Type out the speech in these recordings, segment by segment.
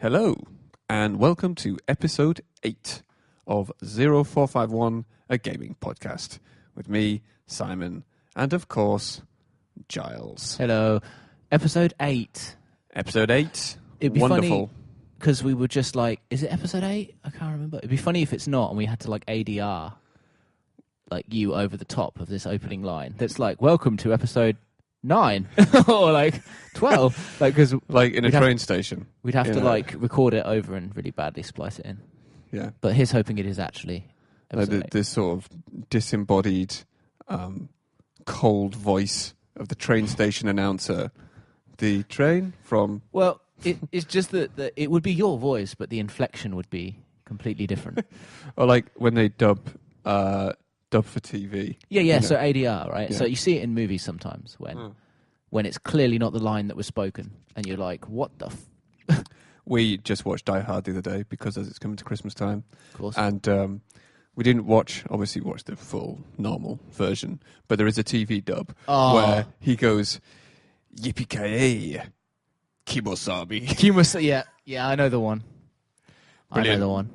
Hello, and welcome to episode 8 of 0451, a gaming podcast, with me, Simon, and of course, Giles. Hello. Episode 8. Episode 8. It'd be wonderful. funny because we were just like, is it episode 8? I can't remember. It'd be funny if it's not and we had to like ADR like you over the top of this opening line. That's like, welcome to episode 9 or like 12. Like, cause like in a train station. We'd have to like record it over and really badly splice it in. Yeah. But here's hoping it is actually episode 8. This sort of disembodied, cold voice of the train station announcer. The train from... Well, it's just that it would be your voice, but the inflection would be completely different. Or like when they dub for TV. Yeah, you know? So ADR, right? Yeah. So you see it in movies sometimes when it's clearly not the line that was spoken, and you're like, what the We just watched Die Hard the other day because as it's coming to Christmas time. Of course. And we didn't watch the full normal version, but there is a TV dub where he goes, Yippee-ki-yay, Kimosabi. Yeah, I know the one. Brilliant. I know the one.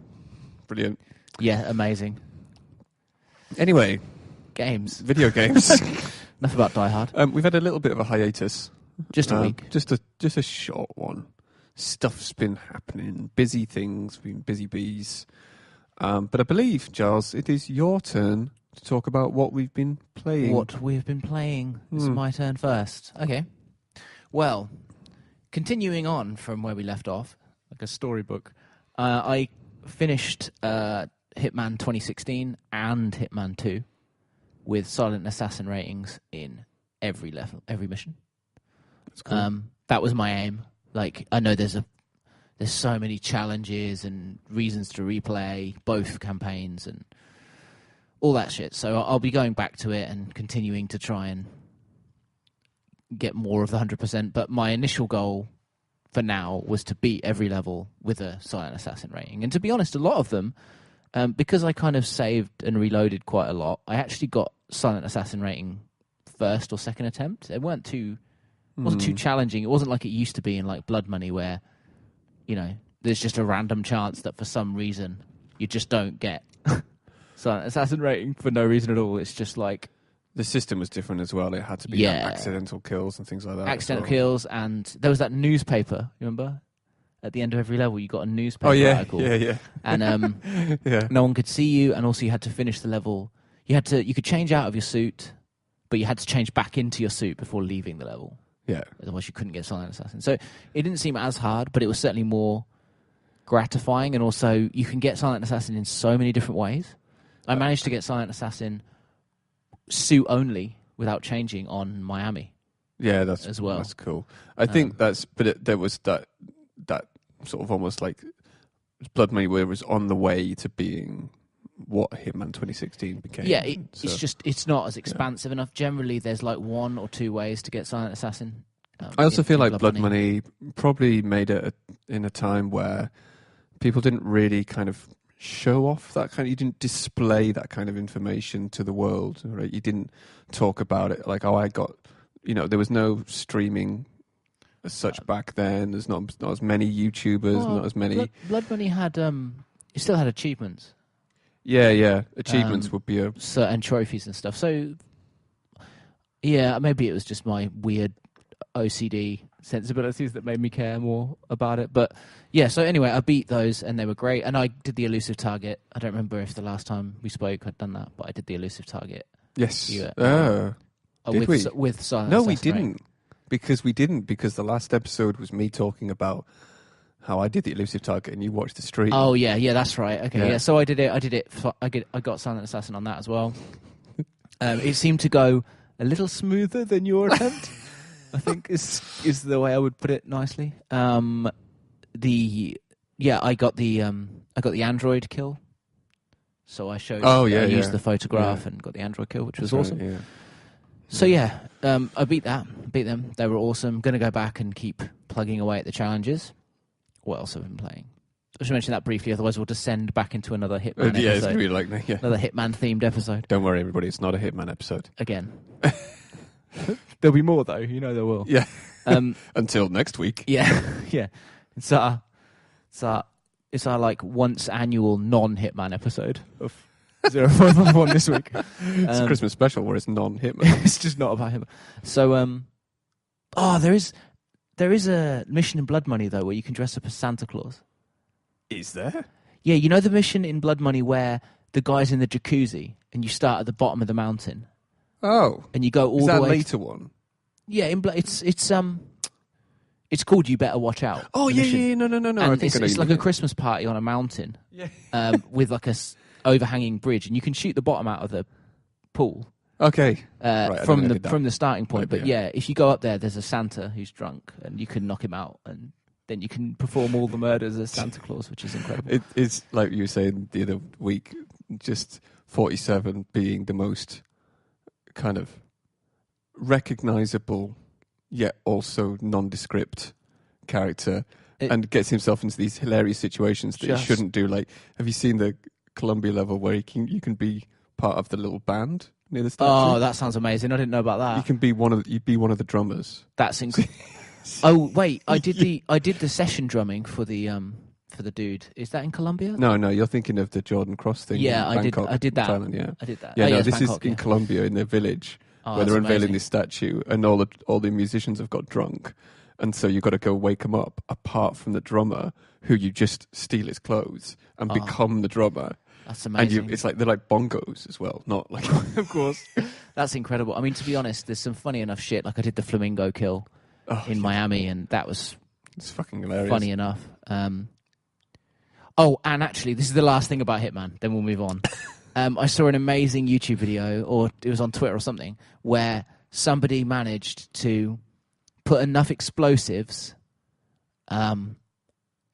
Brilliant. Yeah, amazing. Anyway. Games. Video games. Enough about Die Hard. We've had a little bit of a hiatus. Just a week. Just a short one. Stuff's been happening. Busy things, been busy bees. But I believe, Giles, it is your turn to talk about what we've been playing. What we've been playing. It's my turn first. Okay. Well, continuing on from where we left off, like a storybook, I finished Hitman 2016 and Hitman 2 with Silent Assassin ratings in every level, every mission. That's cool. That was my aim. Like, I know there's so many challenges and reasons to replay both campaigns and all that shit. So I'll be going back to it and continuing to try and get more of the 100%. But my initial goal for now was to beat every level with a Silent Assassin rating. And to be honest, a lot of them, because I kind of saved and reloaded quite a lot, I actually got Silent Assassin rating first or second attempt. It wasn't too challenging. It wasn't like it used to be in like Blood Money where, you know, there's just a random chance that for some reason you just don't get Silent Assassin rating for no reason at all. It's just like... The system was different as well. It had to be accidental kills and things like that. Accidental kills, and there was that newspaper, you remember? At the end of every level, you got a newspaper article. Yeah. And no one could see you, and also you had to finish the level. You could change out of your suit, but you had to change back into your suit before leaving the level. Yeah. Otherwise you couldn't get Silent Assassin. So it didn't seem as hard, but it was certainly more gratifying, and also you can get Silent Assassin in so many different ways. I managed to get Silent Assassin suit only without changing on Miami. Yeah, that's as well. That's cool. I think there was that sort of almost like Blood Money where it was on the way to being what Hitman 2016 became. Yeah, it's not as expansive enough. Generally, there's like 1 or 2 ways to get Silent Assassin. I also feel like Blood Money probably made it in a time where people didn't really kind of show off that kind of... You didn't display that kind of information to the world, right? You didn't talk about it like, I got... You know, there was no streaming as such back then. There's not as many YouTubers, not as many... Blood Money had... it still had achievements. Yeah. Achievements would be and trophies and stuff. So, yeah, maybe it was just my weird OCD sensibilities that made me care more about it. But, yeah, so anyway, I beat those, and they were great. And I did the elusive target. I don't remember if the last time we spoke I'd done that, but I did the elusive target. Yes. Did we? With Silent No, Assassin, we didn't. right? Because the last episode was me talking about how I did the elusive target and you watched the stream. Oh, yeah, that's right. Okay, yeah. So I did it. I got Silent Assassin on that as well. It seemed to go a little smoother than your attempt, I think is the way I would put it nicely. I got the android kill. So I showed. I used the photograph and got the android kill, which was awesome. Yeah. So I beat them. They were awesome. Going to go back and keep plugging away at the challenges. What else have I been playing? I should mention that briefly, otherwise we'll descend back into another Hitman episode. It's really like another Hitman-themed episode. Don't worry, everybody, it's not a Hitman episode. Again. There'll be more, though. You know there will. Yeah. Until next week. Yeah. So It's our like once annual non-Hitman episode of 0511 this week. It's a Christmas special where it's non-Hitman. It's just not about Hitman. So, there is a mission in Blood Money though where you can dress up as Santa Claus. Is there? Yeah, you know the mission in Blood Money where the guy's in the jacuzzi and you start at the bottom of the mountain. Oh, and you go all is that the way. Later one? Yeah, it's called You Better Watch Out. Oh yeah, no. And I think it's like a Christmas party on a mountain. Yeah. With like a overhanging bridge, and you can shoot the bottom out of the pool. Okay. From the starting point. But yeah, if you go up there, there's a Santa who's drunk, and you can knock him out, and then you can perform all the murders as Santa Claus, which is incredible. It's like you were saying the other week, just 47 being the most kind of recognizable yet also nondescript character, and gets himself into these hilarious situations that he shouldn't do. Like, have you seen the Columbia level where you can be part of the little band near the statue? Oh, that sounds amazing! I didn't know about that. You can be you'd be one of the drummers. That's incredible. Oh wait, I did the session drumming for the dude. Is that in Colombia? No, you're thinking of the Jordan Cross thing. Yeah, in Bangkok, I did that. Thailand, yeah, I did that. Yeah, no, this Bangkok, is in Colombia, in their village, where they're unveiling this statue, and all the musicians have got drunk, and so you've got to go wake them up. Apart from the drummer, who you just steal his clothes and become the drummer. That's amazing. And it's like they're like bongos as well, not like of course. That's incredible. I mean, to be honest, there's some funny enough shit. Like I did the flamingo kill in Miami, and that was it's fucking hilarious. Funny enough. Oh, and actually, this is the last thing about Hitman. Then we'll move on. I saw an amazing YouTube video, or it was on Twitter or something, where somebody managed to put enough explosives under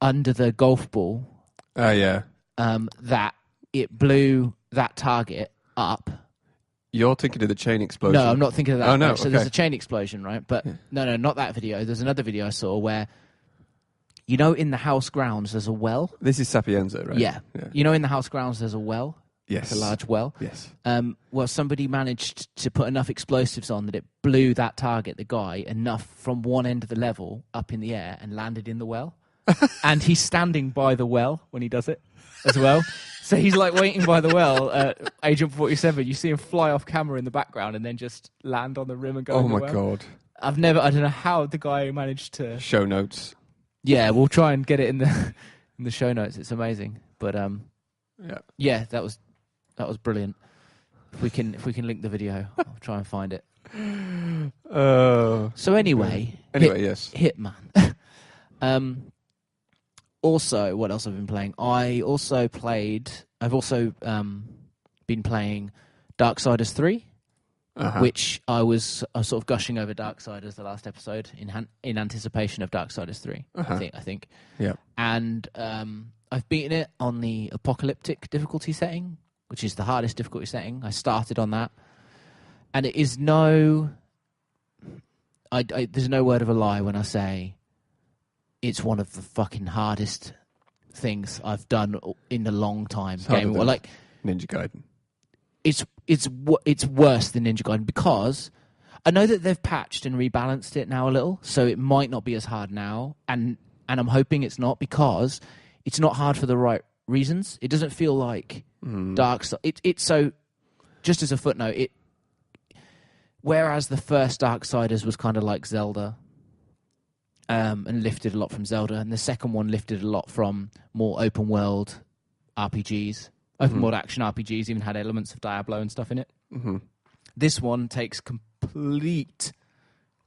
the golf ball. Oh, yeah. That it blew that target up. You're thinking of the chain explosion. No, I'm not thinking of that. Oh, no. So there's a chain explosion, right? But no, not that video. There's another video I saw where, you know, in the house grounds, there's a well. This is Sapienza, right? Yeah. You know, in the house grounds, there's a well. Yes. Like a large well. Yes. Well, somebody managed to put enough explosives on that it blew that target, the guy, enough from one end of the level up in the air and landed in the well. And he's standing by the well when he does it as well. So he's like waiting by the well, Agent 47. You see him fly off camera in the background and then just land on the rim and go in the well. God. I don't know how the guy managed to... Show notes. Yeah, we'll try and get it in the show notes. It's amazing. But yeah, that was brilliant. If we can link the video, I'll try and find it. So anyway, yes. Hitman. Also, what else I've been playing? I've also been playing Darksiders III, which I was sort of gushing over Darksiders the last episode in anticipation of Darksiders 3. I think. Yeah. And I've beaten it on the apocalyptic difficulty setting, which is the hardest difficulty setting. I started on that, and it is there's no word of a lie when I say it's one of the fucking hardest things I've done in a long time. Like Ninja Gaiden. It's worse than Ninja Gaiden because I know that they've patched and rebalanced it now a little, so it might not be as hard now, and I'm hoping it's not because it's not hard for the right reasons. It doesn't feel like Darksiders. It's so, just as a footnote, whereas the first Darksiders was kind of like Zelda, and lifted a lot from Zelda, and the second one lifted a lot from more open world RPGs, open world action RPGs, even had elements of Diablo and stuff in it. This one takes complete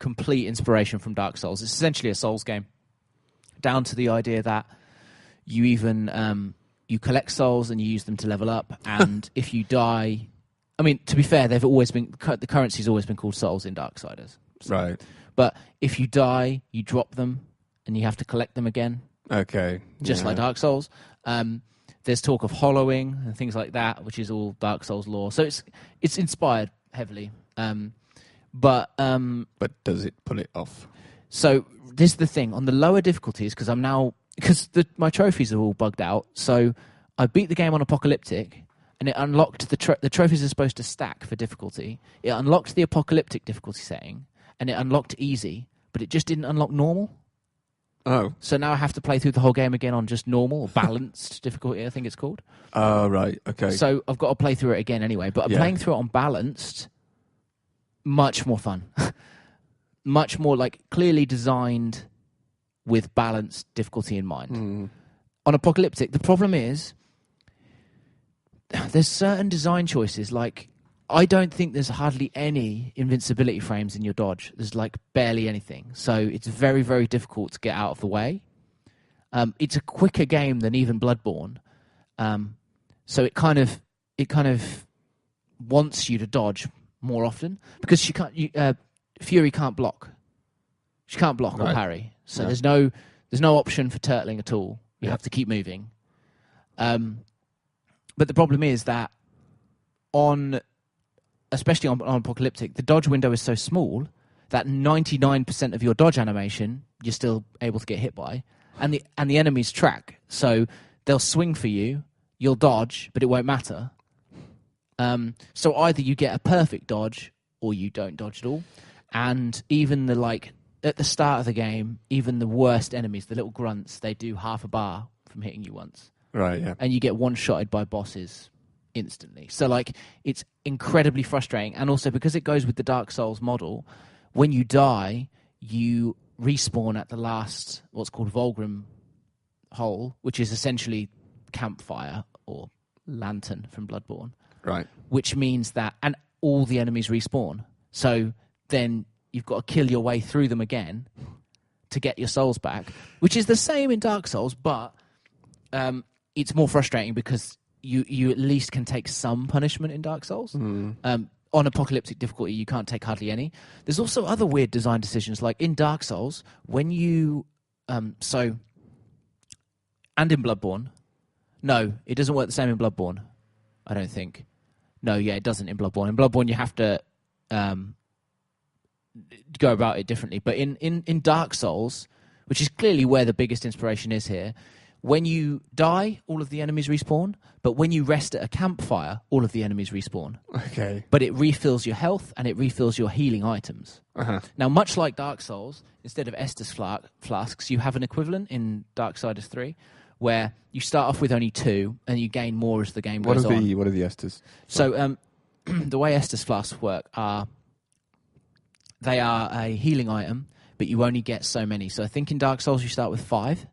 inspiration from Dark Souls. It's essentially a Souls game, down to the idea that you even you collect souls and you use them to level up, and if you die, I mean, to be fair, the currency's always been called souls in Darksiders, right? But if you die, you drop them and you have to collect them again. Okay, just like Dark Souls. There's talk of hollowing and things like that, which is all Dark Souls lore. So it's inspired heavily, but does it pull it off? So this is the thing on the lower difficulties, because my trophies are all bugged out. So I beat the game on apocalyptic, and it unlocked the trophies are supposed to stack for difficulty. It unlocked the apocalyptic difficulty setting, and it unlocked easy, but it just didn't unlock normal. Oh. So now I have to play through the whole game again on just normal, or balanced difficulty, I think it's called. Oh, right. Okay. So I've got to play through it again anyway. But playing through it on balanced, much more fun. Much more like clearly designed with balanced difficulty in mind. On Apocalyptic, the problem is there's certain design choices. Like, I don't think there's hardly any invincibility frames in your dodge. There's like barely anything. So it's very, very difficult to get out of the way. It's a quicker game than even Bloodborne. So it kind of wants you to dodge more often because Fury can't block. She can't block or parry. So there's no option for turtling at all. You have to keep moving. But the problem is that especially on Apocalyptic, the dodge window is so small that 99% of your dodge animation you're still able to get hit by, and the enemies track. So they'll swing for you, you'll dodge, but it won't matter. So either you get a perfect dodge or you don't dodge at all. And even at the start of the game, even the worst enemies, the little grunts, they do half a bar from hitting you once. Right, yeah. And you get one-shotted by bosses instantly. So, it's incredibly frustrating. And also, because it goes with the Dark Souls model, when you die, you respawn at the last, what's called Vulgrim hole, which is essentially campfire or lantern from Bloodborne. Right. Which means that, and all the enemies respawn. So then you've got to kill your way through them again to get your souls back, which is the same in Dark Souls, but it's more frustrating because you at least can take some punishment in Dark Souls. On Apocalyptic difficulty, you can't take hardly any. There's also other weird design decisions, like in Dark Souls, when you... and in Bloodborne. No, it doesn't work the same in Bloodborne, I don't think. No, yeah, it doesn't in Bloodborne. In Bloodborne, you have to go about it differently. But in Dark Souls, which is clearly where the biggest inspiration is here, when you die, all of the enemies respawn. But when you rest at a campfire, all of the enemies respawn. Okay. But it refills your health and it refills your healing items. Now, much like Dark Souls, instead of Estus flasks, you have an equivalent in Darksiders 3, where you start off with only 2 and you gain more as the game goes on. What are the Estus? So the way Estus flasks work they are a healing item, but you only get so many. So I think in Dark Souls you start with 5.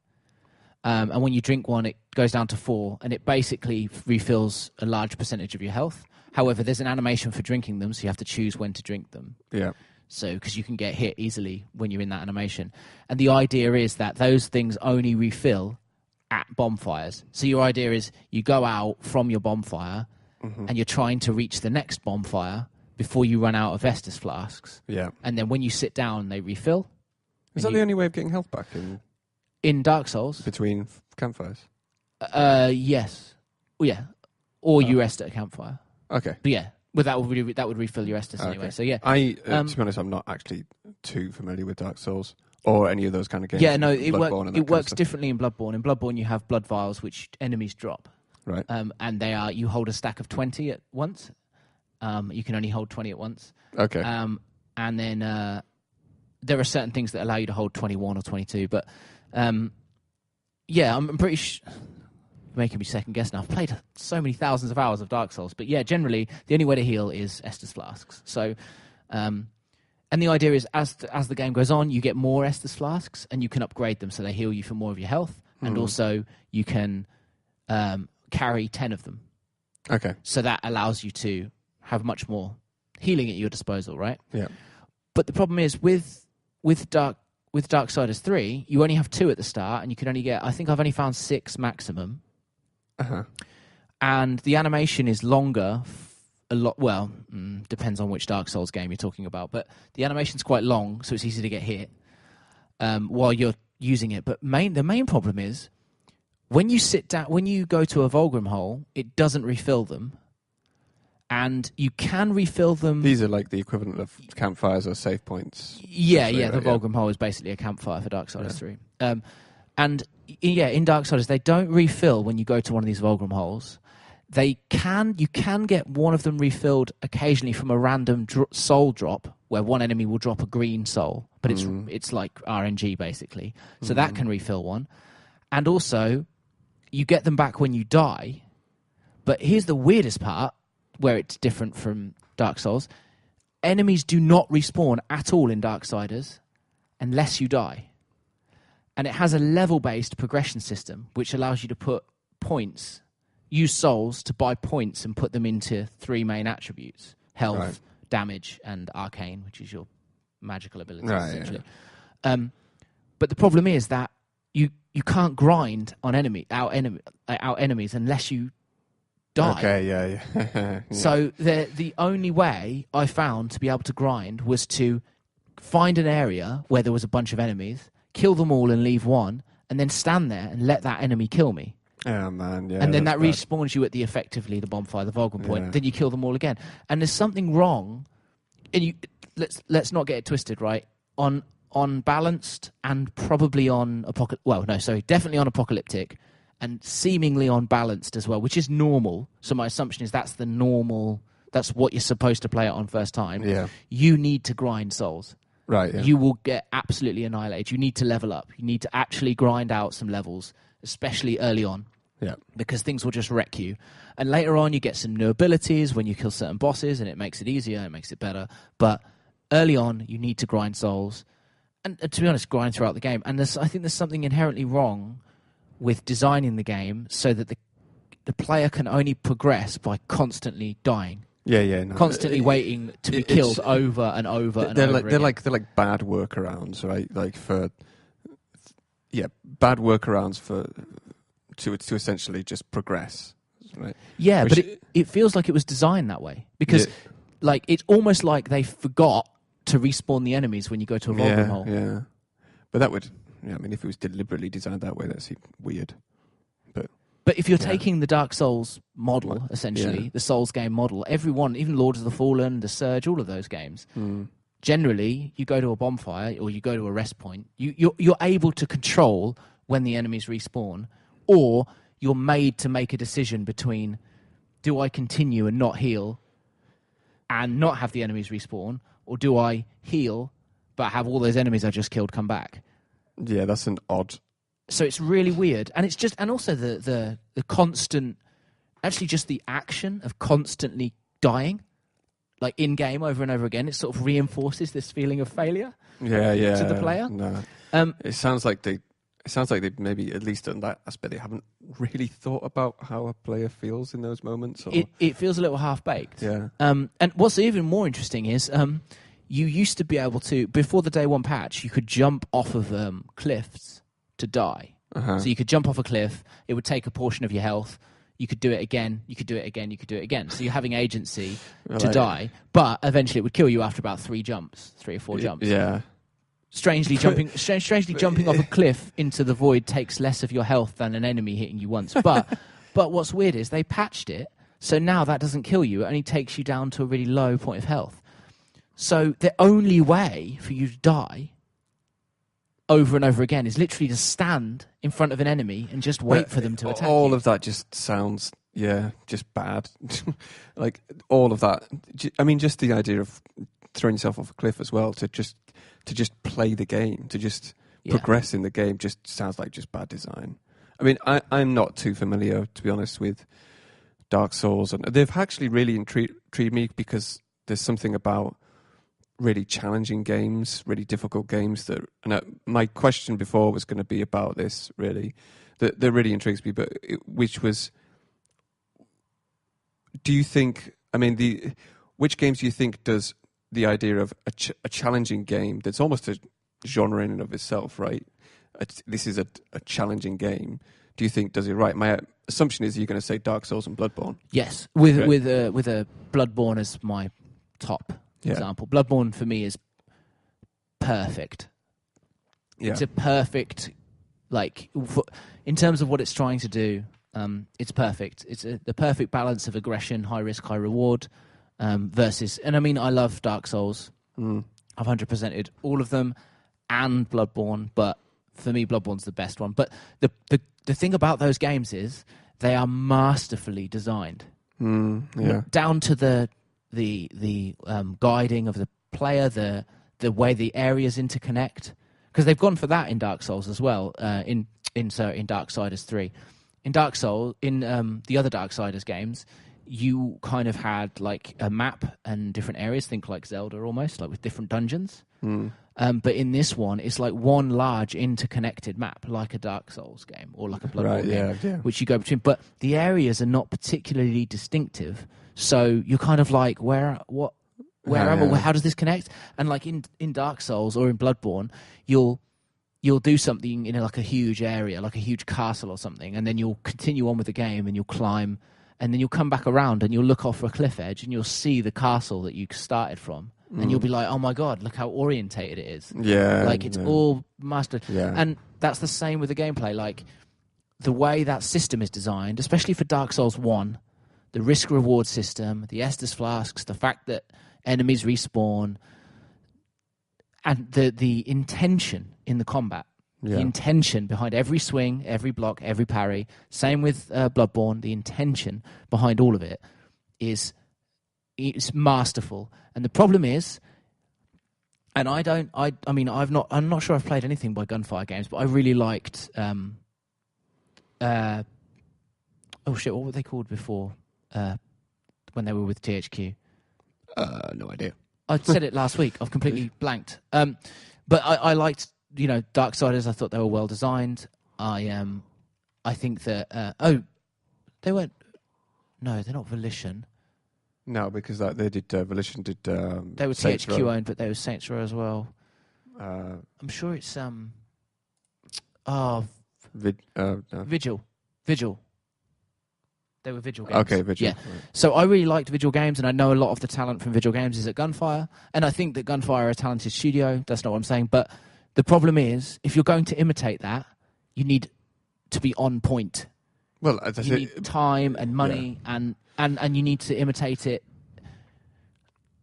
And when you drink one, it goes down to 4, and it basically refills a large percentage of your health. However, there's an animation for drinking them, so you have to choose when to drink them. Yeah. So, because you can get hit easily when you're in that animation. And the idea is that those things only refill at bonfires. So your idea is you go out from your bonfire, and you're trying to reach the next bonfire before you run out of Estus flasks. Yeah. And then when you sit down, they refill. Is that the only way of getting health back in Dark Souls? Between campfires? Yes. Well, yeah. Or you rest at a campfire. Okay. But yeah, well, that would refill your Estus anyway. So yeah. To be honest, I'm not actually too familiar with Dark Souls or any of those kind of games. Yeah, no, it works differently in Bloodborne. In Bloodborne, you have blood vials which enemies drop. Right. And you hold a stack of 20 at once. You can only hold 20 at once. Okay. And then there are certain things that allow you to hold 21 or 22, but yeah, I'm pretty sure... Making me second guess now. I've played so many thousands of hours of Dark Souls, but yeah, generally the only way to heal is Estus flasks. So, and the idea is as the game goes on, you get more Estus flasks, and you can upgrade them so they heal you for more of your health, and also you can carry 10 of them. Okay. So that allows you to have much more healing at your disposal, right? Yeah. But the problem is with Darksiders 3, you only have 2 at the start, and you can only get... I think I've only found 6 maximum. And the animation is longer, a lot. Well, depends on which Dark Souls game you're talking about, but the animation's quite long, so it's easy to get hit while you're using it. But the main problem is when you sit down, when you go to a Vulgrim hole, it doesn't refill them, and you can refill them. These are like the equivalent of campfires or save points. Yeah, the Vulgrim hole is basically a campfire for Darksiders 3. And yeah, in Darksiders, they don't refill when you go to one of these Vulgrim holes. you can get one of them refilled occasionally from a random soul drop, where one enemy will drop a green soul, but it's like RNG basically. So that can refill one. And also, you get them back when you die. But here's the weirdest part, where it's different from Dark Souls. Enemies do not respawn at all in Darksiders unless you die. And it has a level-based progression system, which allows you to put points, use souls to buy points and put them into 3 main attributes: health, damage, and arcane, which is your magical abilities, essentially. Yeah. But the problem is that you can't grind on out enemies unless you die. Okay, yeah. Yeah. So the only way I found to be able to grind was to find an area where there was a bunch of enemies, kill them all and leave one, and then stand there and let that enemy kill me. Oh, man, yeah. And then that respawns you at effectively the bonfire, the Vulcan point. Then you kill them all again. And there's something wrong. And let's not get it twisted, right? On balanced and probably on definitely on apocalyptic, and seemingly on balanced as well, which is normal. So my assumption is that's the normal. That's what you're supposed to play it on first time. Yeah. You need to grind souls. Right. Yeah. You will get absolutely annihilated. You need to level up. You need to actually grind out some levels, especially early on. Yeah. Because things will just wreck you. And later on, you get some new abilities when you kill certain bosses, and it makes it easier, it makes it better. But early on, you need to grind souls. And to be honest, grind throughout the game. And I think there's something inherently wrong with designing the game so that the player can only progress by constantly dying. Yeah. No. Constantly waiting to be killed over and over and over again. They're like bad workarounds, right? Like bad workarounds to essentially just progress, right? Yeah, but it feels like it was designed that way because it's almost like they forgot to respawn the enemies when you go to a Vulcan hole. Yeah, but that would, I mean, if it was deliberately designed that way, that's weird. But if you're taking the Dark Souls model, essentially, the Souls game model, everyone, even Lords of the Fallen, The Surge, all of those games, generally, you go to a bonfire or you go to a rest point, you're able to control when the enemies respawn, or you're made to make a decision between, do I continue and not heal and not have the enemies respawn, or do I heal but have all those enemies I just killed come back? Yeah, that's an odd... So it's really weird, and it's just, and also the constant, actually just the action of constantly dying, like in game over and over again. It sort of reinforces this feeling of failure. To the player. No, it sounds like they've maybe at least on that aspect they haven't really thought about how a player feels in those moments. Or... It feels a little half baked. Yeah. And what's even more interesting is you used to be able to, before the day one patch, you could jump off of cliffs to die. So you could jump off a cliff, it would take a portion of your health, you could do it again, you could do it again, you could do it again. So you're having agency to die, but eventually it would kill you after about 3 or 4 jumps. Yeah. Strangely jumping off a cliff into the void takes less of your health than an enemy hitting you once. But what's weird is they patched it, so now that doesn't kill you, it only takes you down to a really low point of health. So the only way for you to die over and over again is literally to stand in front of an enemy and just wait for them to attack all you. Of that just sounds, just bad. Like, all of that. I mean, just the idea of throwing yourself off a cliff as well, to just play the game, to just progress in the game, just sounds like just bad design. I mean, I'm not too familiar, to be honest, with Dark Souls, and they've actually really intrigued me because there's something about really challenging games, really difficult games my question before was going to be about this, really, that really intrigues me, but which was, do you think, I mean, which games do you think does the idea of a challenging game that's almost a genre in and of itself, right? This is a challenging game. Do you think does it right? My assumption is you're going to say Dark Souls and Bloodborne. Yes, with a Bloodborne as my top example. Bloodborne for me is perfect. Yeah. It's a perfect, in terms of what it's trying to do, it's perfect. It's the perfect balance of aggression, high risk, high reward, versus, and I mean, I love Dark Souls. I've 100%ed all of them and Bloodborne, but for me, Bloodborne's the best one. But the thing about those games is they are masterfully designed. Down to the guiding of the player, the way the areas interconnect, because they've gone for that in Dark Souls as well. In Darksiders 3, in Dark Souls, in the other Darksiders games, you kind of had like a map and different areas. Think like Zelda almost, like with different dungeons. But in this one, it's like one large interconnected map, like a Dark Souls game or like a Bloodborne game, which you go between. But the areas are not particularly distinctive, so you're kind of like, where am I? How does this connect? And like in Dark Souls or in Bloodborne, you'll do something in like a huge area, like a huge castle or something, and then you'll continue on with the game and you'll climb, and then you'll come back around and you'll look off a cliff edge and you'll see the castle that you started from. And you'll be like, oh my God, look how orientated it is. Yeah. Like it's all mastered. Yeah. And that's the same with the gameplay. Like the way that system is designed, especially for Dark Souls 1, the risk-reward system, the Estus flasks, the fact that enemies respawn, and the intention in the combat. The intention behind every swing, every block, every parry. Same with Bloodborne. The intention behind all of it is masterful. And the problem is, and I'm not sure I've played anything by Gunfire Games, but I really liked what were they called before when they were with THQ? No idea. I said it last week. I've completely blanked. But I liked, Darksiders. I thought they were well designed. I think that they weren't. No, they're not Volition. No, because they did Volition did. They were THQ owned, but they were Saints Row as well. I'm sure it's Vigil. They were Vigil games. Okay, Vigil. Yeah. Right. So I really liked Vigil Games, and I know a lot of the talent from Vigil Games is at Gunfire, and I think that Gunfire are a talented studio. That's not what I'm saying, but the problem is, if you're going to imitate that, you need to be on point. Well, you need time and money, and you need to imitate it.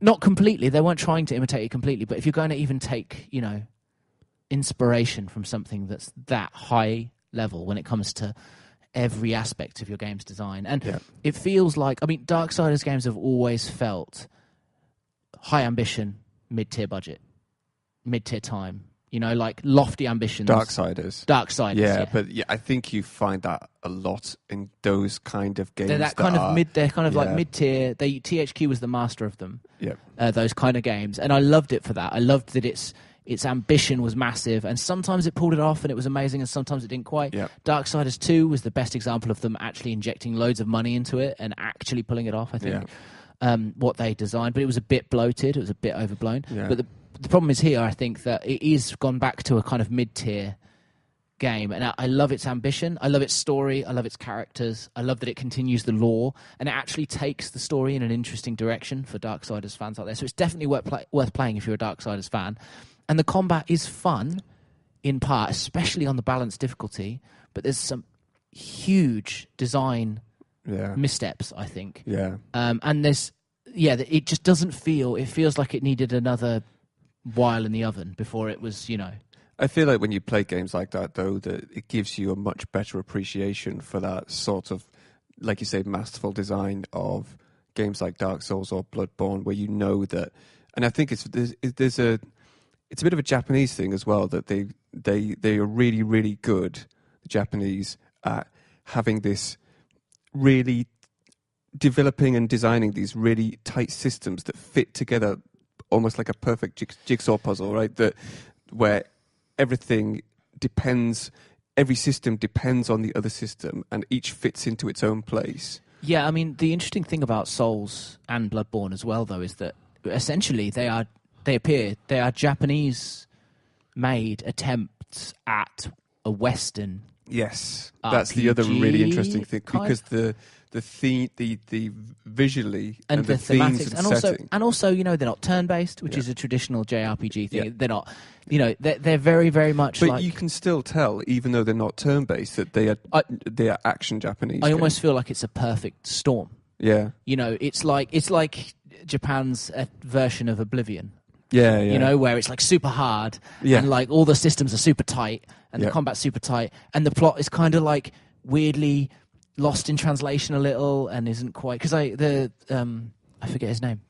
Not completely. They weren't trying to imitate it completely, but if you're going to even take, inspiration from something that's that high level when it comes to every aspect of your game's design. And it feels like, Darksiders games have always felt high ambition, mid-tier budget, mid-tier time, like lofty ambitions. Darksiders. Yeah, but I think you find that a lot in those kind of games. They're they're kind of like mid-tier. THQ was the master of them. Yeah. Those kind of games. And I loved it for that. I loved that its ambition was massive, and sometimes it pulled it off and it was amazing, and sometimes it didn't quite. Yep. Darksiders 2 was the best example of them actually injecting loads of money into it and actually pulling it off, I think, what they designed. But it was a bit bloated, it was a bit overblown. Yeah. But the problem is here, I think, that it is gone back to a kind of mid-tier game, and I love its ambition, I love its story, I love its characters, I love that it continues the lore, and it actually takes the story in an interesting direction for Darksiders fans out there. So it's definitely worth playing if you're a Darksiders fan. And the combat is fun, in part, especially on the balanced difficulty, but there's some huge design missteps, I think. Yeah. And it just doesn't feel, it feels like it needed another while in the oven before it was, I feel like when you play games like that, though, that it gives you a much better appreciation for that sort of, like you say, masterful design of games like Dark Souls or Bloodborne, where you know that, and I think it's a bit of a Japanese thing as well, that they are really, really good, the Japanese, at having this really developing and designing these really tight systems that fit together almost like a perfect jigsaw puzzle, right? Where everything depends, every system depends on the other system, and each fits into its own place. Yeah, the interesting thing about Souls and Bloodborne as well, though, is that essentially they are Japanese-made attempts at a Western. Yes, that's the other really interesting thing, because the theme, the visually and the thematics, and also, they're not turn-based, which is a traditional JRPG thing. Yeah. They're not, they're very, very much. But you can still tell, even though they're not turn-based, that they are action Japanese. I almost feel like it's a perfect storm. Yeah, it's like Japan's version of Oblivion. Yeah. Where it's like super hard, and like all the systems are super tight, and the combat's super tight, and the plot is kind of like weirdly lost in translation a little and isn't quite because I forget his name.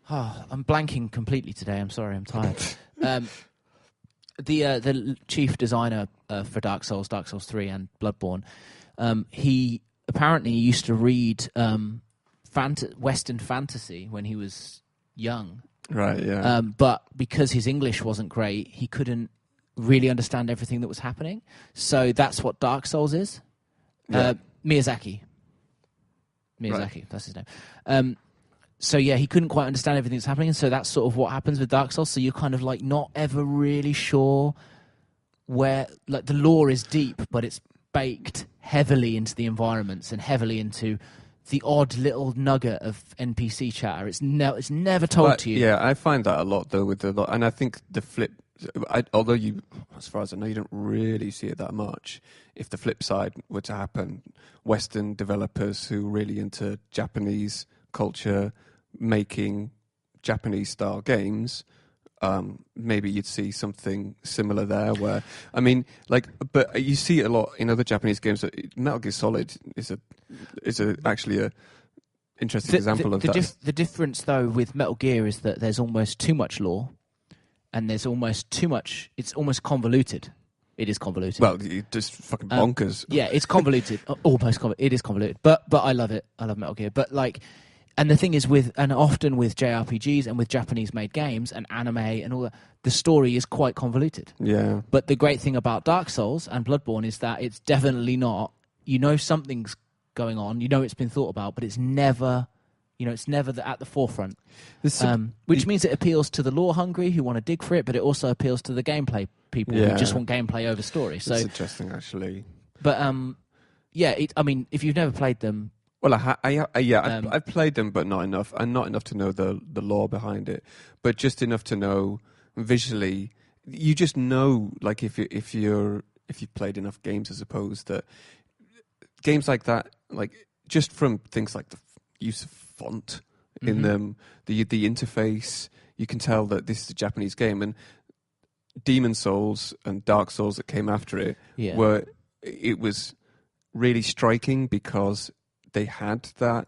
I'm blanking completely today. I'm sorry. I'm tired. The chief designer for Dark Souls 3 and Bloodborne, he apparently used to read Western fantasy when he was young. Right, yeah. But because his English wasn't great, he couldn't really understand everything that was happening. So that's what Dark Souls is. Yeah. Miyazaki, right. That's his name. So yeah, he couldn't quite understand everything that's happening, and so that's sort of what happens with Dark Souls. So you're kind of like not ever really sure where, like, the lore is deep, but it's baked heavily into the environments and heavily into the odd little nugget of NPC chatter. It's never told to you. Yeah, I find that a lot though and I think the flip. Although you, as far as I know, you don't really see it that much. If the flip side were to happen, Western developers who are really into Japanese culture making Japanese style games, maybe you'd see something similar there where, I mean, like, but you see it a lot in other Japanese games. Metal Gear Solid is actually a interesting example of that. The difference though with Metal Gear is that there's almost too much lore and there's almost too much, it's almost convoluted. It is convoluted. Well, it's just fucking bonkers. Yeah, it's convoluted. Almost convoluted. It is convoluted. But I love it. I love Metal Gear. But like, and the thing is often with JRPGs and with Japanese-made games and anime and all that, the story is quite convoluted. Yeah. But the great thing about Dark Souls and Bloodborne is that it's definitely not. You know something's going on. You know it's been thought about, but it's never. It's never at the forefront. Which means it appeals to the lore hungry who want to dig for it, but it also appeals to the gameplay people who just want gameplay over story. So it's interesting, actually. But if you've never played them. Well, I've played them, but not enough, and not enough to know the lore behind it, but just enough to know visually. You just know, like, if you've played enough games, I suppose, that games like that, like, just from things like the use of font in them, the interface, you can tell that this is a Japanese game. And Demon Souls and Dark Souls that came after it it was really striking because they had that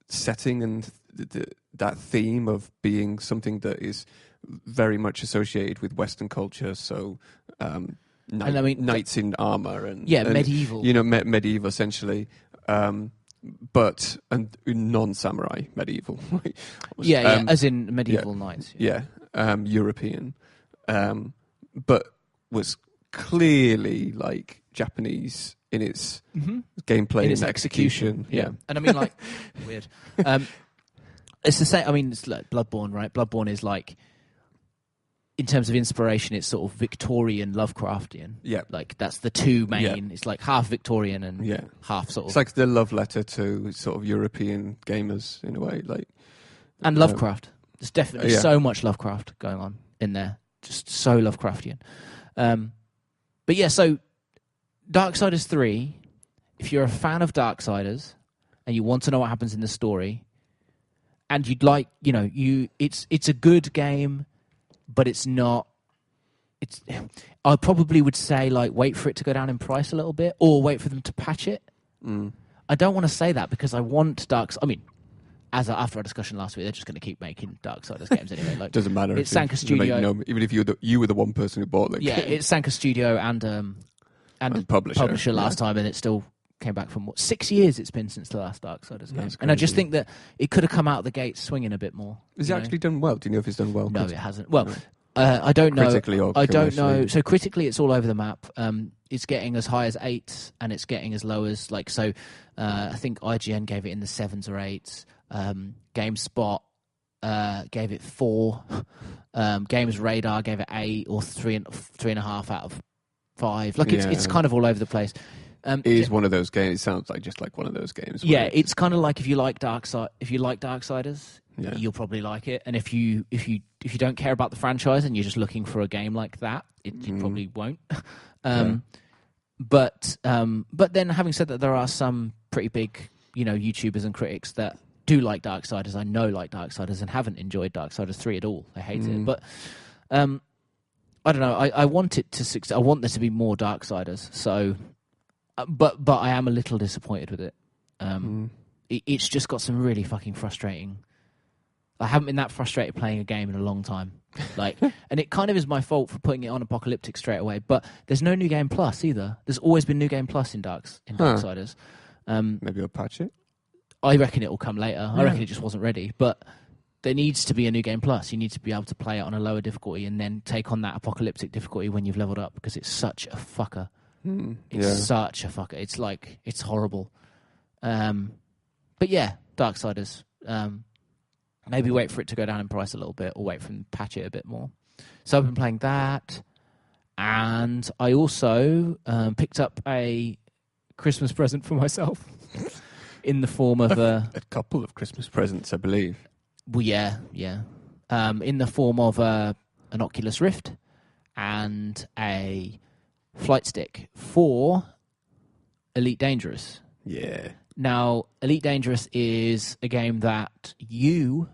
setting and that theme of being something that is very much associated with Western culture. So knights in armor and medieval. Medieval essentially. But non-samurai medieval. As in medieval knights. European, but was clearly like Japanese in its gameplay and execution. Yeah, and I mean, like, weird. It's the same. I mean, it's like Bloodborne, right? Bloodborne is like, in terms of inspiration, it's sort of Victorian Lovecraftian. Yeah. Like, that's the two main... Yeah. It's like half Victorian and half sort of... It's like the love letter to sort of European gamers, in a way. Like, and Lovecraft. There's definitely so much Lovecraft going on in there. Just so Lovecraftian. But yeah, so Darksiders 3, if you're a fan of Darksiders and you want to know what happens in the story, and you'd like, it's a good game... But it's not. I probably would say, like, wait for it to go down in price a little bit, or wait for them to patch it. I don't want to say that because I want after our discussion last week, they're just going to keep making Darksiders games anyway. Like, doesn't matter. It's Sanka Studio. Even if you were the one person who bought the game. It's Sanka Studio and publisher last time, and it still came back from 6 years it's been since the last Darksiders game. And I just think that it could have come out of the gate swinging a bit more. Has it actually done well? Do you know if it's done well? No, it hasn't. Well, I don't know. Critically or I don't know. So critically, it's all over the map. It's getting as high as 8, and it's getting as low as, like, so I think IGN gave it in the 7s or 8s. GameSpot gave it 4. Games Radar gave it 8 or 3.5 out of 5. Like, it's kind of all over the place. It is one of those games. It sounds like just like one of those games. Yeah, it's kind of like if you like Darksiders, you'll probably like it. And if you don't care about the franchise and you're just looking for a game like that, you probably won't. But then, having said that, there are some pretty big YouTubers and critics that do like Darksiders. I know like Darksiders and haven't enjoyed Darksiders 3 at all. They hate it. But I don't know. I want it to succeed. I want there to be more Darksiders. So But I am a little disappointed with it. It's just got some really fucking frustrating. I haven't been that frustrated playing a game in a long time. Like, and it kind of is my fault for putting it on apocalyptic straight away. But there's no New Game Plus either. There's always been New Game Plus in Darksiders. Maybe I'll patch it. I reckon it will come later. I reckon it just wasn't ready. But there needs to be a New Game Plus. You need to be able to play it on a lower difficulty and then take on that apocalyptic difficulty when you've leveled up, because it's such a fucker. It's such a fucker. It's like, it's horrible. But yeah, Darksiders. Maybe wait for it to go down in price a little bit, or wait for them to patch it a bit more. So I've been playing that. And I also picked up a Christmas present for myself in the form of a couple of Christmas presents, I believe. Well, yeah. In the form of an Oculus Rift and a flight stick for Elite Dangerous. Yeah. Now, Elite Dangerous is a game that you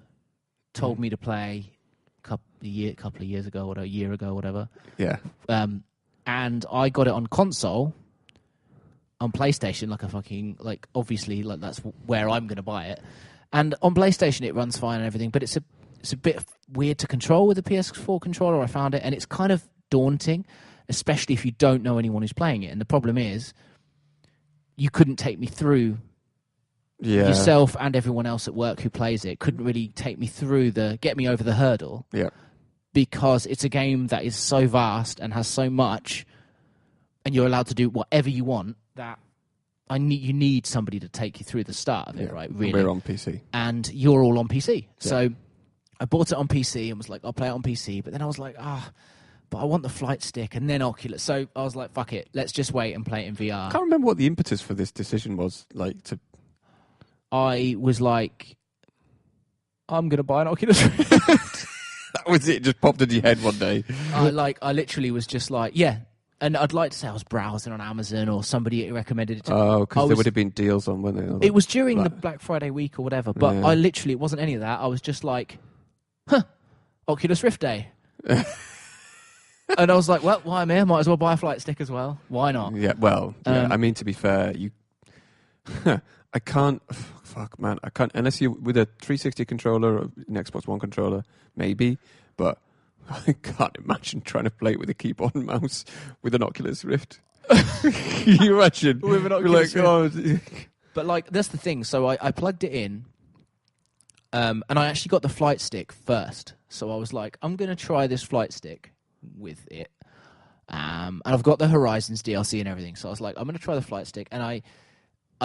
told me to play a couple of years ago, or a year ago, whatever. Yeah. And I got it on console, on PlayStation, obviously, that's where I'm going to buy it. And on PlayStation, it runs fine and everything, but it's a bit weird to control with the PS4 controller. I found it, and it's kind of daunting, especially if you don't know anyone who's playing it. And the problem is, you couldn't take me through. Yourself and everyone else at work who plays it couldn't really take me through get me over the hurdle. Yeah. Because it's a game that is so vast and has so much, and you're allowed to do whatever you want, that you need somebody to take you through the start of it, right? Really. We're on PC. And you're all on PC. Yeah. So I bought it on PC and was like, I'll play it on PC. But then I was like, but I want the flight stick and then Oculus. So I was like, fuck it. Let's just wait and play it in VR. I can't remember what the impetus for this decision was. I was like, I'm going to buy an Oculus Rift. That was it. It just popped into your head one day. I literally was just like, yeah. And I'd like to say I was browsing on Amazon or somebody recommended it to me. Oh, because there would have been deals on, weren't they? It was during the Black Friday week or whatever. But it wasn't any of that. I was just like, Oculus Rift Day. And I was like, well, while I'm here, might as well buy a flight stick as well. Why not? Yeah, well, I mean, to be fair, I can't, fuck, man, I can't, unless you're with a 360 controller or an Xbox One controller, maybe, but I can't imagine trying to play it with a keyboard and mouse with an Oculus Rift. Can you imagine? With an Oculus Rift. But, that's the thing. So I plugged it in, and I actually got the flight stick first. So I was like, I'm going to try this flight stick with it. And I've got the Horizons DLC and everything. So I was like, I'm going to try the flight stick. And I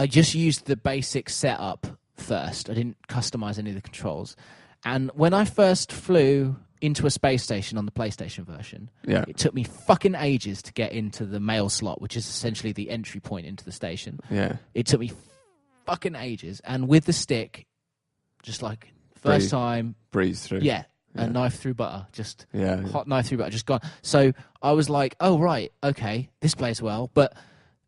just used the basic setup first. I didn't customize any of the controls. And when I first flew into a space station on the PlayStation version, it took me fucking ages to get into the mail slot, which is essentially the entry point into the station. Yeah. It took me fucking ages. And with the stick, just like first time... Breeze through. Yeah. A knife through butter. Hot knife through butter. Just gone. So I was like, oh, right, okay, this plays well. But